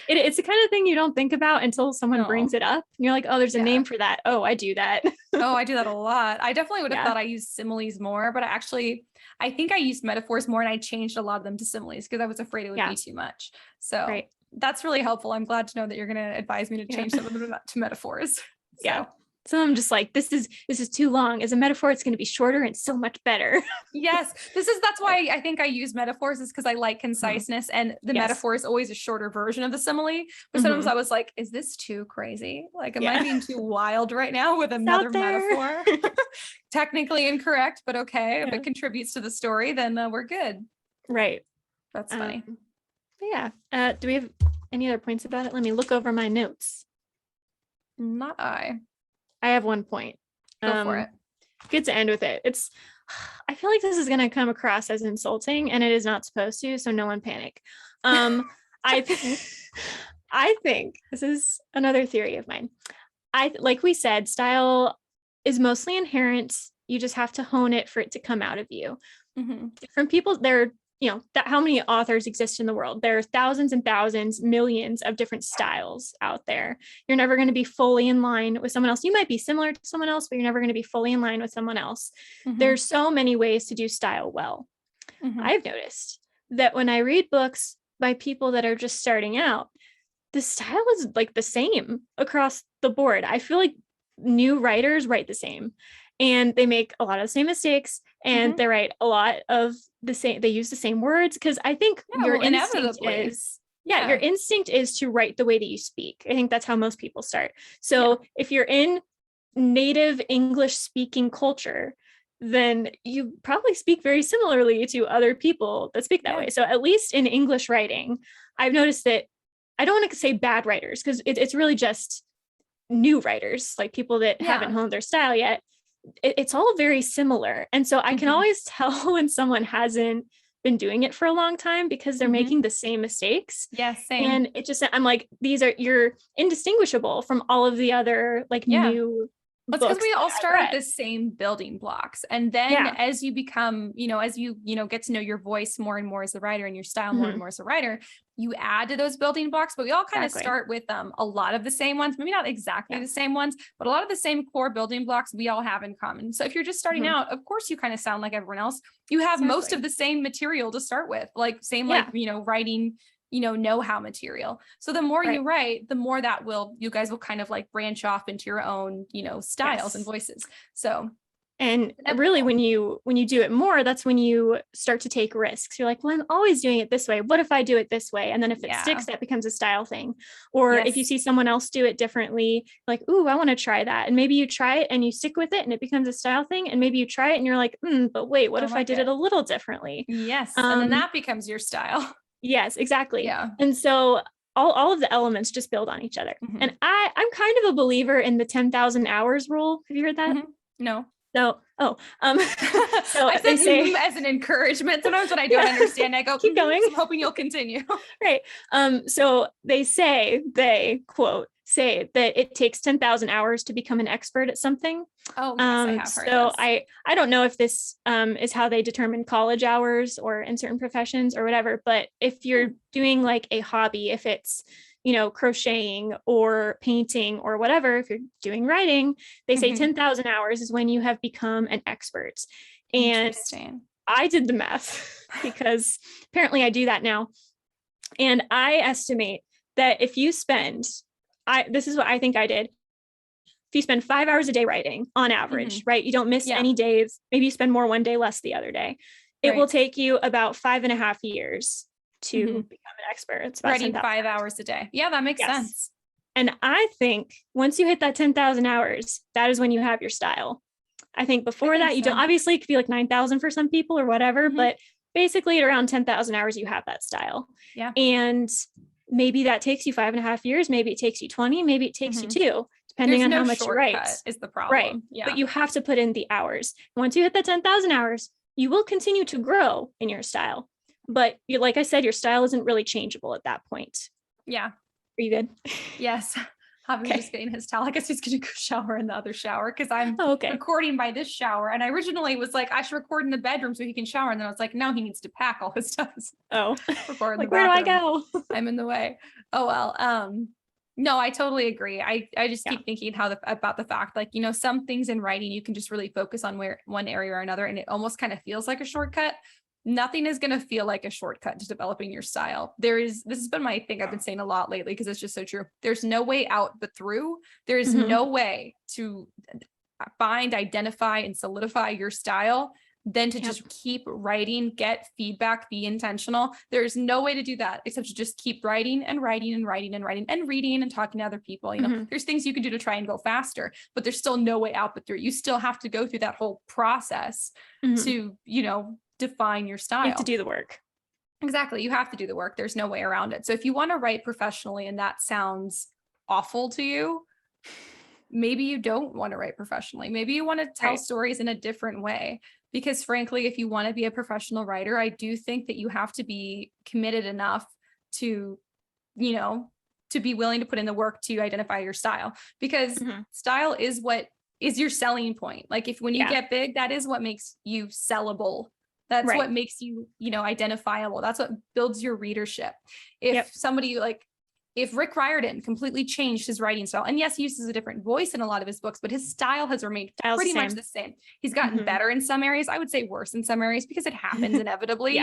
Speaker 1: It's the kind of thing you don't think about until someone brings it up. And you're like, oh, there's a name for that. Oh, I do that.
Speaker 2: Oh, I do that a lot. I definitely would have thought I used similes more, but I think I used metaphors more, and I changed a lot of them to similes because I was afraid it would be too much. So that's really helpful. I'm glad to know that you're going to advise me to change some of them to metaphors. So.
Speaker 1: Yeah. So I'm just like, this is too long. As a metaphor, it's going to be shorter and so much better.
Speaker 2: Yes. That's why I think I use metaphors, is because I like conciseness, and the metaphor is always a shorter version of the simile. But sometimes I was like, is this too crazy? Like, am I being too wild right now with another metaphor? Technically incorrect, but okay. If it contributes to the story, then we're good.
Speaker 1: Right.
Speaker 2: That's funny.
Speaker 1: Do we have any other points about it? Let me look over my notes.
Speaker 2: Not I
Speaker 1: have one point.
Speaker 2: Go for it.
Speaker 1: Good to end with it. I feel like this is going to come across as insulting, and it is not supposed to, so no one panic. I think this is another theory of mine. Like we said, style is mostly inherent. You just have to hone it for it to come out of you. Different people, how many authors exist in the world? There are thousands and thousands, millions of different styles out there. You're never going to be fully in line with someone else. You might be similar to someone else, but you're never going to be fully in line with someone else. There's so many ways to do style well. I've noticed that when I read books by people that are just starting out, the style is like the same across the board. I feel like new writers write the same, and they make a lot of the same mistakes, and they write a lot of the same, they use the same words, because I think your instinct is your instinct is to write the way that you speak. I think that's how most people start. So if you're in native English speaking culture, then you probably speak very similarly to other people that speak that way. So at least in English writing, I've noticed that I don't want to say bad writers, because it's really just new writers, like people that haven't honed their style yet. It's all very similar. And so I can always tell when someone hasn't been doing it for a long time, because they're making the same mistakes.
Speaker 2: Yes, same.
Speaker 1: And it just, I'm like, you're indistinguishable from all of the other like new
Speaker 2: That's because we all start with the same building blocks. And then as you become, as you get to know your voice more and more as a writer, and your style more and more as a writer, you add to those building blocks. But we all kind of start with a lot of the same ones, maybe not exactly the same ones, but a lot of the same core building blocks we all have in common. So if you're just starting out, of course you kind of sound like everyone else. You have most of the same material to start with, like same like writing know-how material. So the more you write, the more that you guys will kind of like branch off into your own, styles and voices. So,
Speaker 1: and really when you do it more, that's when you start to take risks. You're like, well, I'm always doing it this way. What if I do it this way? And then if it sticks, that becomes a style thing. Or if you see someone else do it differently, like, ooh, I want to try that. And maybe you try it and you stick with it and it becomes a style thing. And maybe you try it and you're like, but wait, what if I did it a little differently?
Speaker 2: Yes. And then that becomes your style.
Speaker 1: Yes, exactly.
Speaker 2: Yeah.
Speaker 1: And so all of the elements just build on each other. And I'm kind of a believer in the 10,000 hours rule. Have you heard that?
Speaker 2: No.
Speaker 1: So, so
Speaker 2: I
Speaker 1: they say
Speaker 2: as an encouragement. Sometimes when I don't understand, I go,
Speaker 1: keep going.
Speaker 2: I'm hoping you'll continue.
Speaker 1: Right. So they quote, say that it takes 10,000 hours to become an expert at something.
Speaker 2: Oh, yes, I have heard
Speaker 1: so
Speaker 2: this.
Speaker 1: I don't know if this is how they determine college hours or in certain professions or whatever, but if you're doing like a hobby, if it's, crocheting or painting or whatever, if you're doing writing, they say 10,000 hours is when you have become an expert. And I did the math because apparently I do that now. And I estimate that if you spend, this is what I think I did. If you spend 5 hours a day writing on average, right? You don't miss any days. Maybe you spend more one day, less the other day. It will take you about 5.5 years to become an expert. It's about
Speaker 2: writing 5 hours a day. Yeah, that makes sense.
Speaker 1: And I think once you hit that 10,000 hours, that is when you have your style. I think before that, you don't, obviously it could be like 9,000 for some people or whatever, but basically at around 10,000 hours, you have that style.
Speaker 2: Yeah.
Speaker 1: And maybe that takes you 5.5 years. Maybe it takes you 20, maybe it takes you 2, depending on how much you write.
Speaker 2: Is the problem.
Speaker 1: Right.
Speaker 2: Yeah.
Speaker 1: But you have to put in the hours. Once you hit the 10,000 hours, you will continue to grow in your style. But like I said, your style isn't really changeable at that point.
Speaker 2: Yeah.
Speaker 1: Are you good?
Speaker 2: Yes. I'm just getting his towel. I guess he's going to go shower in the other shower because I'm recording by this shower. And I originally was like, I should record in the bedroom so he can shower. And then I was like, no, he needs to pack all his stuff. Record like, where do I go? I'm in the way. Oh, well. No, I totally agree. I just keep thinking about the fact, like, some things in writing, you can just really focus on one area or another. And it almost kind of feels like a shortcut. Nothing is going to feel like a shortcut to developing your style. This has been my thing I've been saying a lot lately, because it's just so true. There's no way out but through. There is no way to find, identify, and solidify your style than to just keep writing, get feedback, be intentional. There's no way to do that except to just keep writing and writing and writing and writing and reading and talking to other people. There's things you can do to try and go faster, but there's still no way out but through. You still have to go through that whole process to, define your style.
Speaker 1: You have to do the work.
Speaker 2: Exactly. You have to do the work. There's no way around it. So if you want to write professionally and that sounds awful to you, maybe you don't want to write professionally. Maybe you want to tell stories in a different way. Because frankly, if you want to be a professional writer, I do think that you have to be committed enough to, to be willing to put in the work to identify your style, because style is what is your selling point. Like when you get big, that is what makes you sellable. That's what makes you, identifiable. That's what builds your readership. If somebody if Rick Riordan completely changed his writing style, and yes, he uses a different voice in a lot of his books, but his style has remained pretty much the same. He's gotten better in some areas. I would say worse in some areas because it happens inevitably,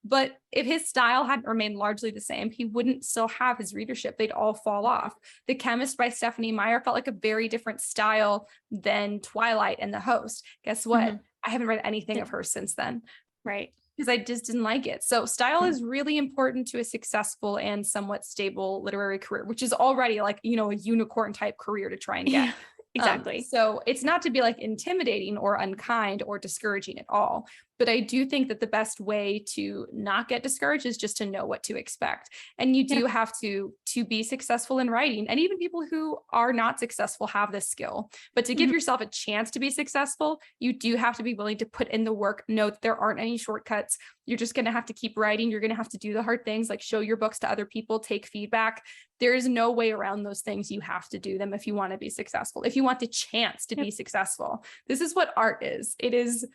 Speaker 2: but if his style hadn't remained largely the same, he wouldn't still have his readership. They'd all fall off. The Chemist by Stephanie Meyer felt like a very different style than Twilight and The Host. Guess what? I haven't read anything of hers since then.
Speaker 1: Right.
Speaker 2: Because I just didn't like it. So style is really important to a successful and somewhat stable literary career, which is already like, a unicorn type career to try and get.
Speaker 1: Exactly.
Speaker 2: So it's not to be like intimidating or unkind or discouraging at all. But I do think that the best way to not get discouraged is just to know what to expect. And you do have to be successful in writing. And even people who are not successful have this skill. But to give yourself a chance to be successful, you do have to be willing to put in the work. Know that there aren't any shortcuts. You're just going to have to keep writing. You're going to have to do the hard things, like show your books to other people, take feedback. There is no way around those things. You have to do them if you want to be successful, if you want the chance to be successful. This is what art is. It is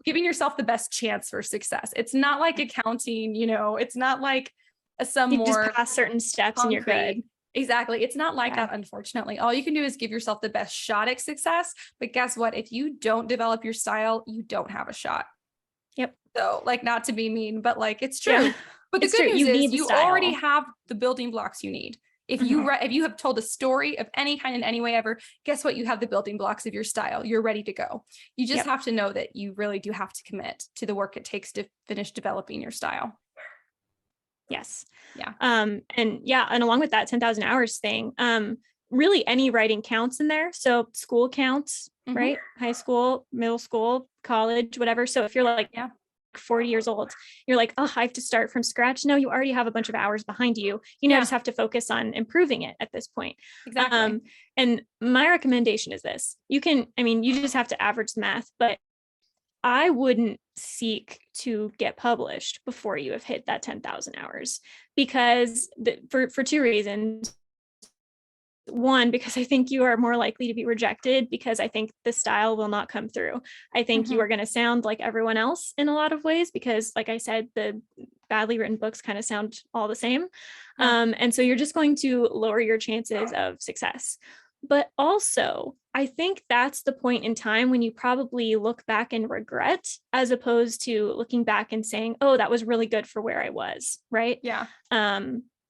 Speaker 2: giving yourself the best chance for success. It's not like accounting, it's not like some more
Speaker 1: just pass certain steps and you're good.
Speaker 2: Exactly. It's not like that, unfortunately. All you can do is give yourself the best shot at success. But guess what? If you don't develop your style, you don't have a shot.
Speaker 1: Yep.
Speaker 2: So like, not to be mean, but like, it's true. Yeah. But the good news is you already have the building blocks you need. If you have told a story of any kind in any way ever, guess what? You have the building blocks of your style. You're ready to go. You just have to know that you really do have to commit to the work it takes to finish developing your style.
Speaker 1: Yes.
Speaker 2: Yeah.
Speaker 1: And along with that 10,000 hours thing, really any writing counts in there. So school counts, right? High school, middle school, college, whatever. So if you're like 40 years old, you're like, oh, I have to start from scratch. No, you already have a bunch of hours behind you. You just have to focus on improving it at this point.
Speaker 2: Exactly.
Speaker 1: And my recommendation is this. You just have to average the math, but I wouldn't seek to get published before you have hit that 10,000 hours because for two reasons. One, because I think you are more likely to be rejected because I think the style will not come through. I think you are going to sound like everyone else in a lot of ways because, like I said, the badly written books kind of sound all the same. And so you're just going to lower your chances of success. But also, I think that's the point in time when you probably look back and regret, as opposed to looking back and saying, oh, that was really good for where I was, right?
Speaker 2: Yeah.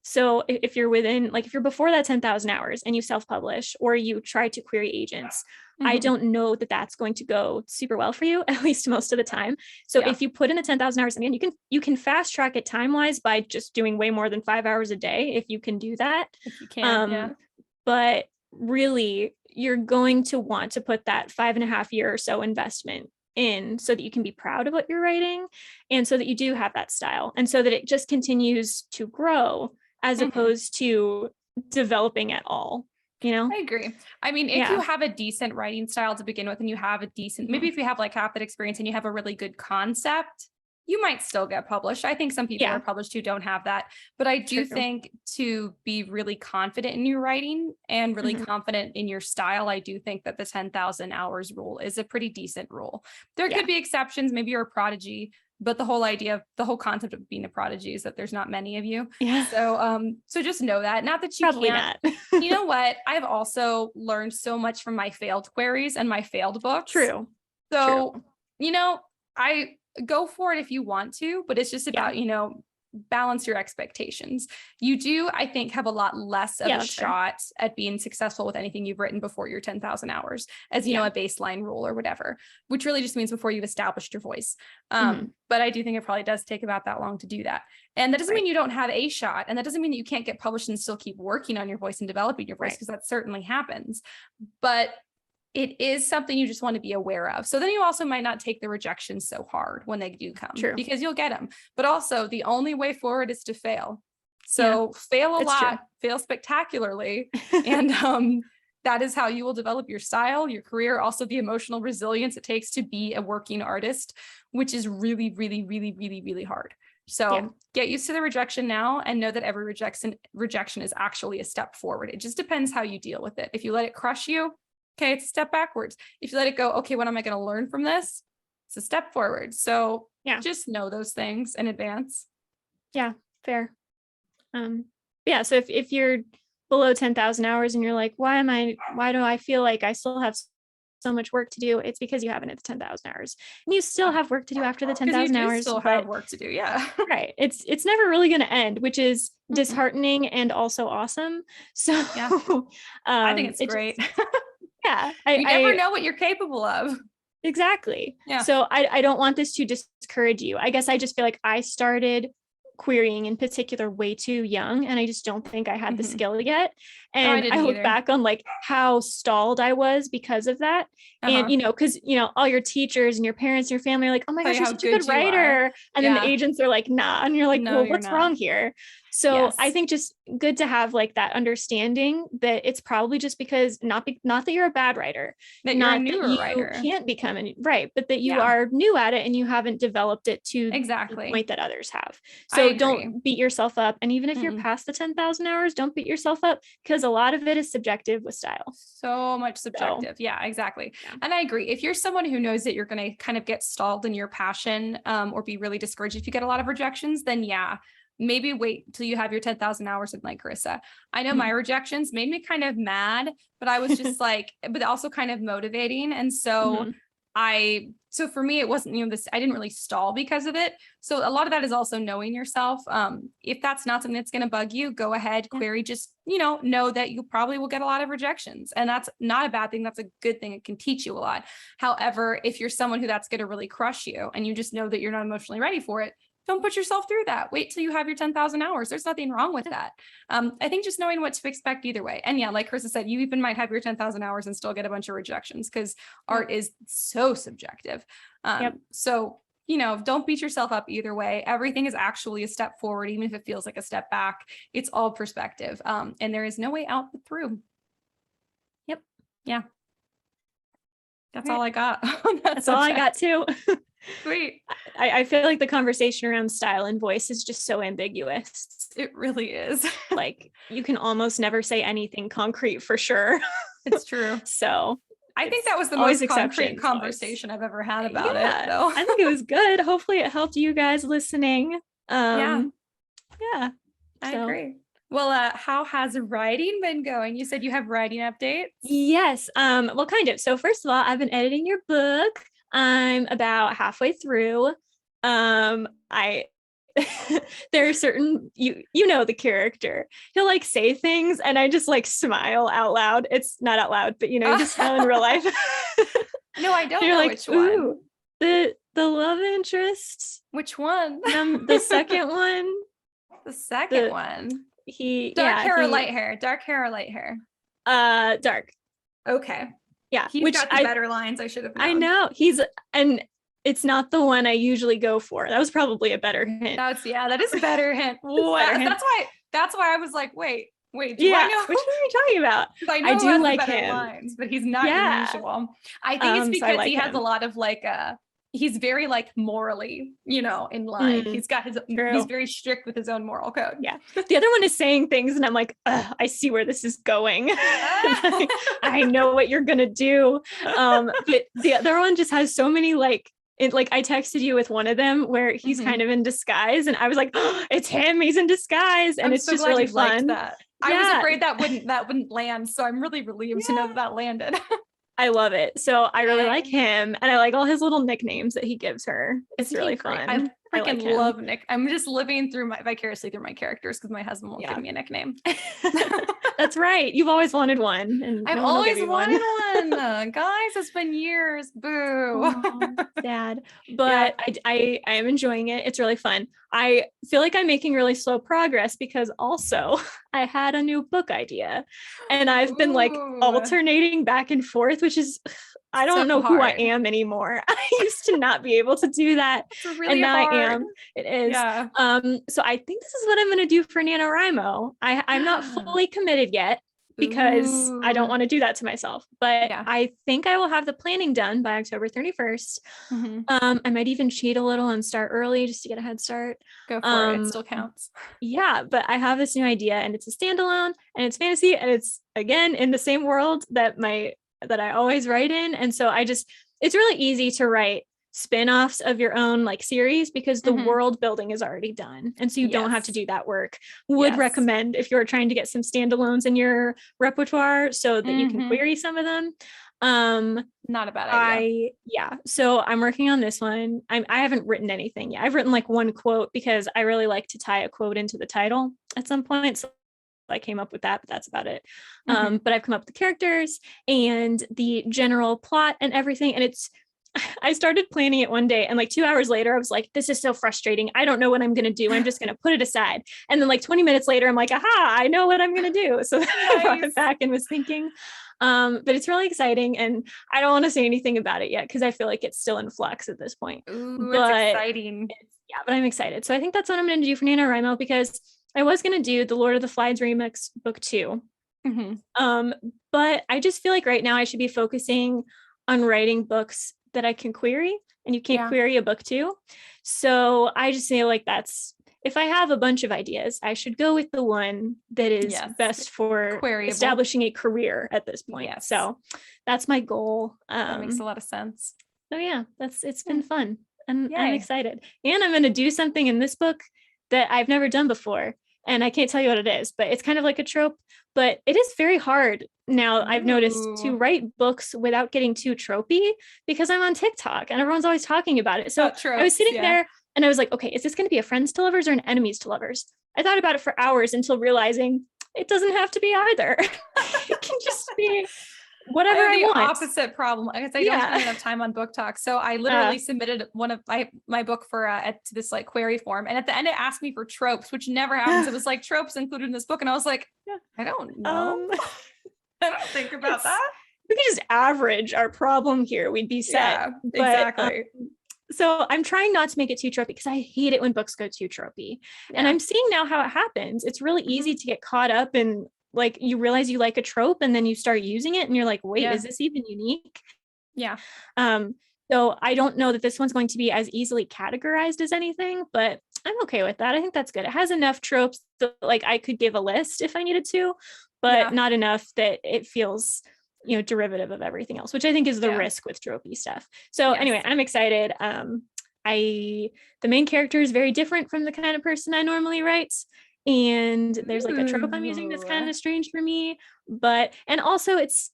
Speaker 1: So if you're if you're before that 10,000 hours and you self-publish or you try to query agents, I don't know that that's going to go super well for you, at least most of the time. So if you put in the 10,000 hours, again, you can fast track it time-wise by just doing way more than 5 hours a day, if you can do that.
Speaker 2: If you can,
Speaker 1: But really, you're going to want to put that 5.5 year or so investment in so that you can be proud of what you're writing and so that you do have that style and so that it just continues to grow as opposed to developing at all.
Speaker 2: I agree. I mean, if you have a decent writing style to begin with and you have a decent, maybe if you have like half that experience and you have a really good concept, you might still get published. I think some people are published who don't have that, but I do think to be really confident in your writing and really confident in your style, I do think that the 10,000 hours rule is a pretty decent rule. There could be exceptions. Maybe you're a prodigy, but the whole concept of being a prodigy is that there's not many of you.
Speaker 1: Yeah.
Speaker 2: So just know that. Not that you
Speaker 1: Probably
Speaker 2: can't.
Speaker 1: not.
Speaker 2: You know what? I've also learned so much from my failed queries and my failed books.
Speaker 1: True.
Speaker 2: So, I go for it if you want to, but it's just about, balance your expectations. You do, I think, have a lot less of a shot at being successful with anything you've written before your 10,000 hours as, a baseline rule or whatever, which really just means before you've established your voice. But I do think it probably does take about that long to do that. And that doesn't mean you don't have a shot. And that doesn't mean that you can't get published and still keep working on your voice and developing your voice, because that certainly happens. But it is something you just want to be aware of. So then you also might not take the rejection so hard when they do come, because you'll get them. But also the only way forward is to fail. So fail a lot, fail spectacularly. And that is how you will develop your style, your career, also the emotional resilience it takes to be a working artist, which is really, really, really, really, really hard. So get used to the rejection now and know that every rejection is actually a step forward. It just depends how you deal with it. If you let it crush you, okay, it's a step backwards. If you let it go, okay, what am I going to learn from this? It's a step forward. So just know those things in advance.
Speaker 1: Yeah, fair. So if you're below 10,000 hours and you're like, why do I feel like I still have so much work to do? It's because you haven't hit the 10,000 hours. And you still have work to do after the 10,000 hours.
Speaker 2: Still have work to do,
Speaker 1: right. It's never really going to end, which is disheartening and also awesome. So
Speaker 2: I think it's great.
Speaker 1: You
Speaker 2: never know what you're capable of.
Speaker 1: Exactly. Yeah. So I don't want this to discourage you. I guess I just feel like I started querying in particular way too young, and I just don't think I had the skill yet. And
Speaker 2: didn't
Speaker 1: I look
Speaker 2: either.
Speaker 1: back on like how stalled I was because of that. And, because, all your teachers and your parents and your family are like, oh my gosh, you're such a good writer. And then the agents are like, nah. And you're like,
Speaker 2: No,
Speaker 1: well,
Speaker 2: you're
Speaker 1: what's
Speaker 2: not.
Speaker 1: wrong here? So I think just good to have like that understanding that it's probably just because not that you're a bad writer,
Speaker 2: that you're a newer writer,
Speaker 1: can't become right, but that you are new at it and you haven't developed it to
Speaker 2: the
Speaker 1: point that others have. So don't beat yourself up. And even if you're past the 10,000 hours, don't beat yourself up, because a lot of it is subjective with style.
Speaker 2: So much subjective. Yeah, exactly. Yeah. And I agree. If you're someone who knows that you're going to kind of get stalled in your passion, or be really discouraged if you get a lot of rejections, then maybe wait till you have your 10,000 hours with like Karissa. I know my rejections made me kind of mad, but I was just like, but also kind of motivating. And so so for me, it wasn't, I didn't really stall because of it. So a lot of that is also knowing yourself. If that's not something that's going to bug you, go ahead, query, just, know that you probably will get a lot of rejections, and that's not a bad thing. That's a good thing. It can teach you a lot. However, if you're someone who that's going to really crush you and you just know that you're not emotionally ready for it, don't put yourself through that. Wait till you have your 10,000 hours. There's nothing wrong with that. I think just knowing what to expect either way. And like Karissa said, you even might have your 10,000 hours and still get a bunch of rejections, because art is so subjective. So, don't beat yourself up either way. Everything is actually a step forward, even if it feels like a step back. It's all perspective. And there is no way out but through.
Speaker 1: Yep.
Speaker 2: Yeah. That's all I got.
Speaker 1: That's all I got too.
Speaker 2: Sweet.
Speaker 1: I feel like the conversation around style and voice is just so ambiguous.
Speaker 2: It really is.
Speaker 1: Like, you can almost never say anything concrete for sure.
Speaker 2: It's true.
Speaker 1: So
Speaker 2: I think that was the most concrete conversation I've ever had about it. So
Speaker 1: I think it was good. Hopefully it helped you guys listening.
Speaker 2: I
Speaker 1: agree.
Speaker 2: Well, how has writing been going? You said you have writing updates?
Speaker 1: Yes. Well, kind of. So first of all, I've been editing your book. I'm about halfway through. There are certain, you know, the character, he'll like say things and I just like smile out loud. It's not out loud, but just smile in real life.
Speaker 2: No, I don't know like, which one.
Speaker 1: The love interest.
Speaker 2: Which one?
Speaker 1: The second one.
Speaker 2: The second one. Dark hair or light hair? Dark hair or light hair?
Speaker 1: Dark.
Speaker 2: Okay.
Speaker 1: Yeah.
Speaker 2: He's got the better lines. I should have known.
Speaker 1: I know. And it's not the one I usually go for. That was probably a better hint.
Speaker 2: That is a better hint. That's why I was like, wait, do I know?
Speaker 1: Which one are you talking about?
Speaker 2: I do like him, lines, but he's not unusual. I think it's because he has a lot of like he's very like morally, in line. He's got he's very strict with his own moral code.
Speaker 1: Yeah. The other one is saying things and I'm like, I see where this is going. Like, I know what you're gonna do. But the other one just has so many like I texted you with one of them where he's kind of in disguise and I was like, it's him, he's in disguise. And it's so just really fun.
Speaker 2: That. I was afraid that wouldn't land. So I'm really relieved to know that landed.
Speaker 1: I love it. So I really like him and I like all his little nicknames that he gives her. It's really fun.
Speaker 2: I freaking love Nick. I'm just living through vicariously through my characters because my husband won't give me a nickname.
Speaker 1: That's right. You've always wanted one. And
Speaker 2: I've always wanted one. Guys, it's been years. Boo.
Speaker 1: Oh, sad. But I am enjoying it. It's really fun. I feel like I'm making really slow progress because also I had a new book idea and I've been like alternating back and forth, which is I don't know who I am anymore. I used to not be able to do that.
Speaker 2: It's really hard.
Speaker 1: I am. It is. Yeah. So I think this is what I'm going to do for NaNoWriMo. I'm not fully committed yet because I don't want to do that to myself, but I think I will have the planning done by October 31st. I might even cheat a little and start early just to get a head start.
Speaker 2: Go for it. It still counts.
Speaker 1: Yeah. But I have this new idea and it's a standalone and it's fantasy and it's again in the same world that I always write in. And so it's really easy to write spin-offs of your own like series because the world building is already done. And so you don't have to do that work. Would recommend if you're trying to get some standalones in your repertoire so that you can query some of them.
Speaker 2: Not a bad idea.
Speaker 1: So I'm working on this one. I haven't written anything yet. I've written like one quote because I really like to tie a quote into the title at some point. So I came up with that, but that's about it. But I've come up with the characters and the general plot and everything. And I started planning it one day, and like 2 hours later, I was like, this is so frustrating. I don't know what I'm going to do. I'm just going to put it aside. And then like 20 minutes later, I'm like, aha, I know what I'm going to do. So I brought it back and was thinking, but it's really exciting. And I don't want to say anything about it yet, because I feel like it's still in flux at this point.
Speaker 2: Ooh,
Speaker 1: but
Speaker 2: it's exciting.
Speaker 1: Yeah, but I'm excited. So I think that's what I'm going to do for NaNoWriMo, because I was going to do the Lord of the Flies remix book 2. But I just feel like right now I should be focusing on writing books that I can query, and you can't query a book 2. So I just feel like if I have a bunch of ideas, I should go with the one that is best for establishing a career at this point. So that's my goal.
Speaker 2: That makes a lot of sense.
Speaker 1: So yeah, it's been fun, and I'm excited. And I'm going to do something in this book that I've never done before. And I can't tell you what it is, but it's kind of like a trope, but it is very hard now, I've noticed, to write books without getting too tropey, because I'm on TikTok and everyone's always talking about it. So I was sitting there and I was like, okay, is this going to be a friends to lovers or an enemies to lovers? I thought about it for hours until realizing it doesn't have to be either. It can just be whatever I want.
Speaker 2: Opposite problem, because I don't spend enough time on Book Talk. So I literally submitted one of my book for to this like query form, and at the end it asked me for tropes, which never happens. It was like tropes included in this book, and I was like, I don't know. I don't think about that.
Speaker 1: We could just average our problem here. We'd be set.
Speaker 2: Exactly.
Speaker 1: So I'm trying not to make it too tropey, because I hate it when books go too tropey. And I'm seeing now how it happens. It's really easy to get caught up in, like, you realize you like a trope and then you start using it and you're like, wait, is this even unique? So I don't know that this one's going to be as easily categorized as anything, but I'm okay with that. I think that's good. It has enough tropes that like I could give a list if I needed to, but not enough that it feels, derivative of everything else, which I think is the risk with tropey stuff. So anyway, I'm excited. The main character is very different from the kind of person I normally write. And there's like a trope I'm using that's kind of strange for me, and also it's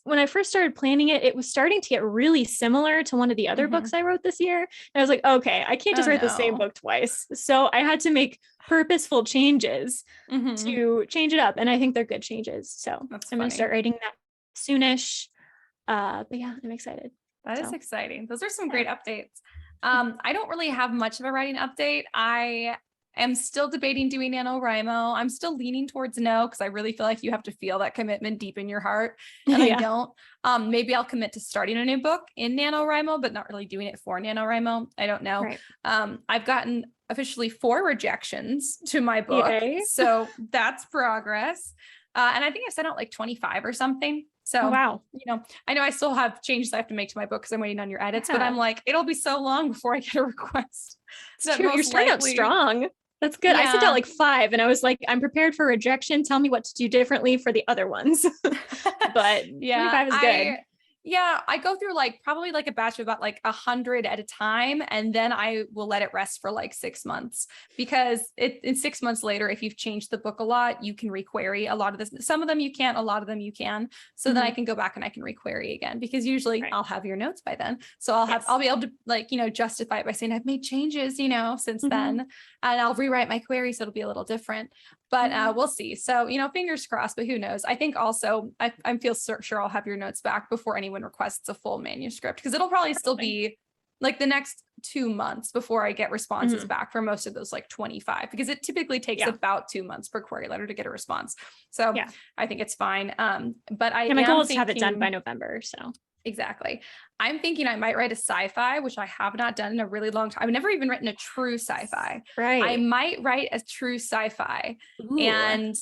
Speaker 1: when I first started planning it, it was starting to get really similar to one of the other books I wrote this year. And I was like, okay, I can't just write the same book twice. So I had to make purposeful changes to change it up. And I think they're good changes. So I'm going to start writing that soonish. But yeah, I'm excited.
Speaker 2: That is exciting. Those are some great updates. I don't really have much of a writing update. I am still debating doing NaNoWriMo. I'm still leaning towards no, because I really feel like you have to feel that commitment deep in your heart. And I don't. Maybe I'll commit to starting a new book in NaNoWriMo, but not really doing it for NaNoWriMo. I don't know. I've gotten officially 4 rejections to my book. So that's progress. And I think I've sent out like 25 or something. So, I know I still have changes I have to make to my book because I'm waiting on your edits, but I'm like, it'll be so long before I get a request.
Speaker 1: So you're starting out strong. That's good. I sent out like 5 and I was like, I'm prepared for rejection. Tell me what to do differently for the other ones. But 25 is good.
Speaker 2: I go through probably a batch of about 100 at a time. And then I will let it rest for 6 months, because in 6 months later, if you've changed the book a lot, you can requery a lot of this. Some of them you can't, a lot of them you can. So then I can go back and I can requery again, because usually I'll have your notes by then. So I'll be able to justify it by saying I've made changes, since then, and I'll rewrite my query. So it'll be a little different, but we'll see. So, fingers crossed, but who knows? I think also I feel sure I'll have your notes back before anyone requests a full manuscript, because it'll probably still be the next 2 months before I get responses back for most of those 25, because it typically takes about 2 months per query letter to get a response. So I think it's fine. But my
Speaker 1: goal is to have it done by November. So
Speaker 2: exactly. I'm thinking I might write a sci-fi, which I have not done in a really long time. I've never even written a true sci-fi. I might write a true sci-fi. And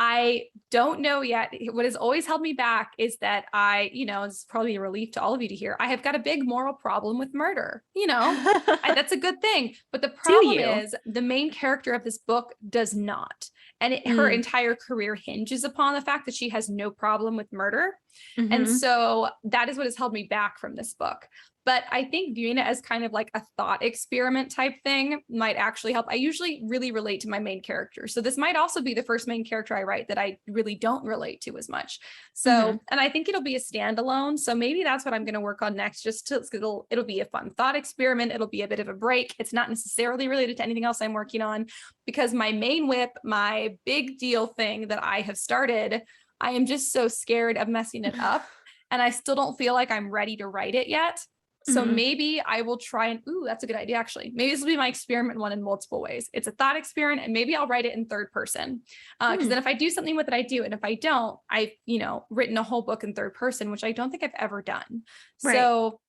Speaker 2: I don't know yet. What has always held me back is that it's probably a relief to all of you to hear, I have got a big moral problem with murder. That's a good thing. But the problem is the main character of this book does not. And her entire career hinges upon the fact that she has no problem with murder. And so that is what has held me back from this book. But I think viewing it as kind of like a thought experiment type thing might actually help. I usually really relate to my main character. So this might also be the first main character I write that I really don't relate to as much. So, and I think it'll be a standalone. So maybe that's what I'm going to work on next, it'll be a fun thought experiment. It'll be a bit of a break. It's not necessarily related to anything else I'm working on, because my main whip, my big deal thing that I have started, I am just so scared of messing it up. And I still don't feel like I'm ready to write it yet. So maybe I will try and, ooh, that's a good idea. Actually, maybe this will be my experiment one in multiple ways. It's a thought experiment, and maybe I'll write it in third person. Cause then if I do something with it, I do. And if I don't, I've, written a whole book in third person, which I don't think I've ever done.
Speaker 1: Right.
Speaker 2: So,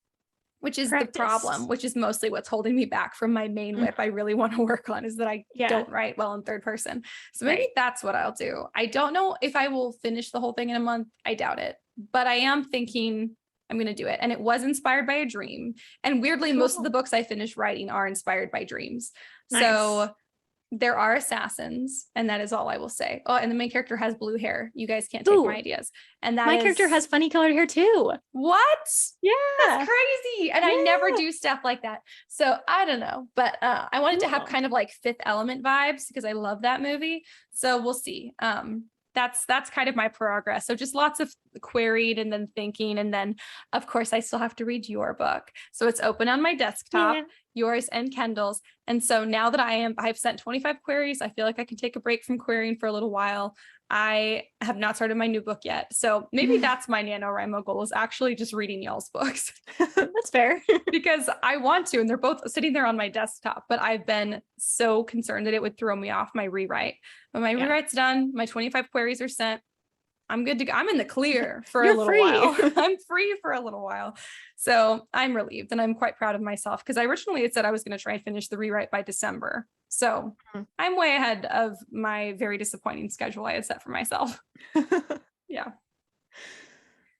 Speaker 2: which is the problem, which is mostly what's holding me back from my main whip I really want to work on, is that I don't write well in third person. So maybe that's what I'll do. I don't know if I will finish the whole thing in a month. I doubt it, but I am thinking I'm going to do it. And it was inspired by a dream. And weirdly, most of the books I finished writing are inspired by dreams. Nice. So there are assassins, and that is all I will say. Oh, and the main character has blue hair. You guys can't take my ideas. And that
Speaker 1: my character has funny colored hair too.
Speaker 2: What?
Speaker 1: Yeah.
Speaker 2: That's crazy. And I never do stuff like that. So I don't know, but I wanted to have kind of like Fifth Element vibes because I love that movie. So we'll see. That's kind of my progress. So just lots of queried and then thinking. And then of course I still have to read your book. So it's open on my desktop, yours and Kendall's. And so now that I've sent 25 queries, I feel like I can take a break from querying for a little while. I have not started my new book yet. So maybe that's my NaNoWriMo goal, is actually just reading y'all's books.
Speaker 1: That's fair.
Speaker 2: Because I want to, and they're both sitting there on my desktop, but I've been so concerned that it would throw me off my rewrite. But my rewrite's done. My 25 queries are sent. I'm good to go. I'm in the clear for a little while. I'm free for a little while. So I'm relieved, and I'm quite proud of myself, because I originally had said I was going to try and finish the rewrite by December. So I'm way ahead of my very disappointing schedule I had set for myself. Yeah.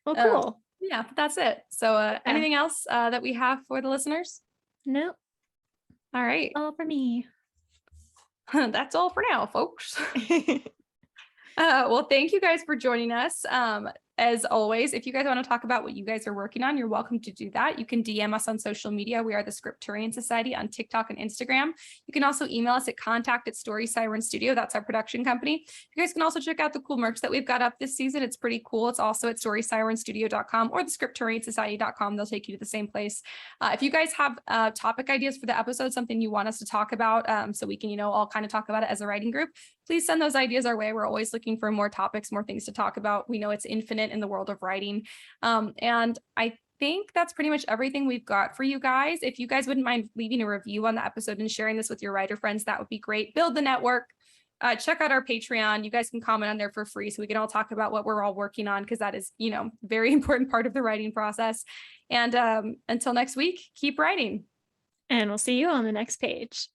Speaker 1: Well, cool.
Speaker 2: Yeah, but that's it. So anything else that we have for the listeners?
Speaker 1: No.
Speaker 2: All right.
Speaker 1: All for me.
Speaker 2: That's all for now, folks. Well, thank you guys for joining us. As always, if you guys want to talk about what you guys are working on, you're welcome to do that. You can DM us on social media. We are the Scripturient Society on TikTok and Instagram. You can also email us at contact@Story Siren Studio. That's our production company. You guys can also check out the cool merch that we've got up this season. It's pretty cool. It's also at StorySirenStudio.com or the ScripturientSociety.com. They'll take you to the same place. If you guys have topic ideas for the episode, something you want us to talk about, so we can, all kind of talk about it as a writing group, please send those ideas our way. We're always looking for more topics, more things to talk about. We know it's infinite in the world of writing. And I think that's pretty much everything we've got for you guys. If you guys wouldn't mind leaving a review on the episode and sharing this with your writer friends, that would be great. Build the network. Check out our Patreon. You guys can comment on there for free, so we can all talk about what we're all working on, because that is, very important part of the writing process. And until next week, keep writing.
Speaker 1: And we'll see you on the next page.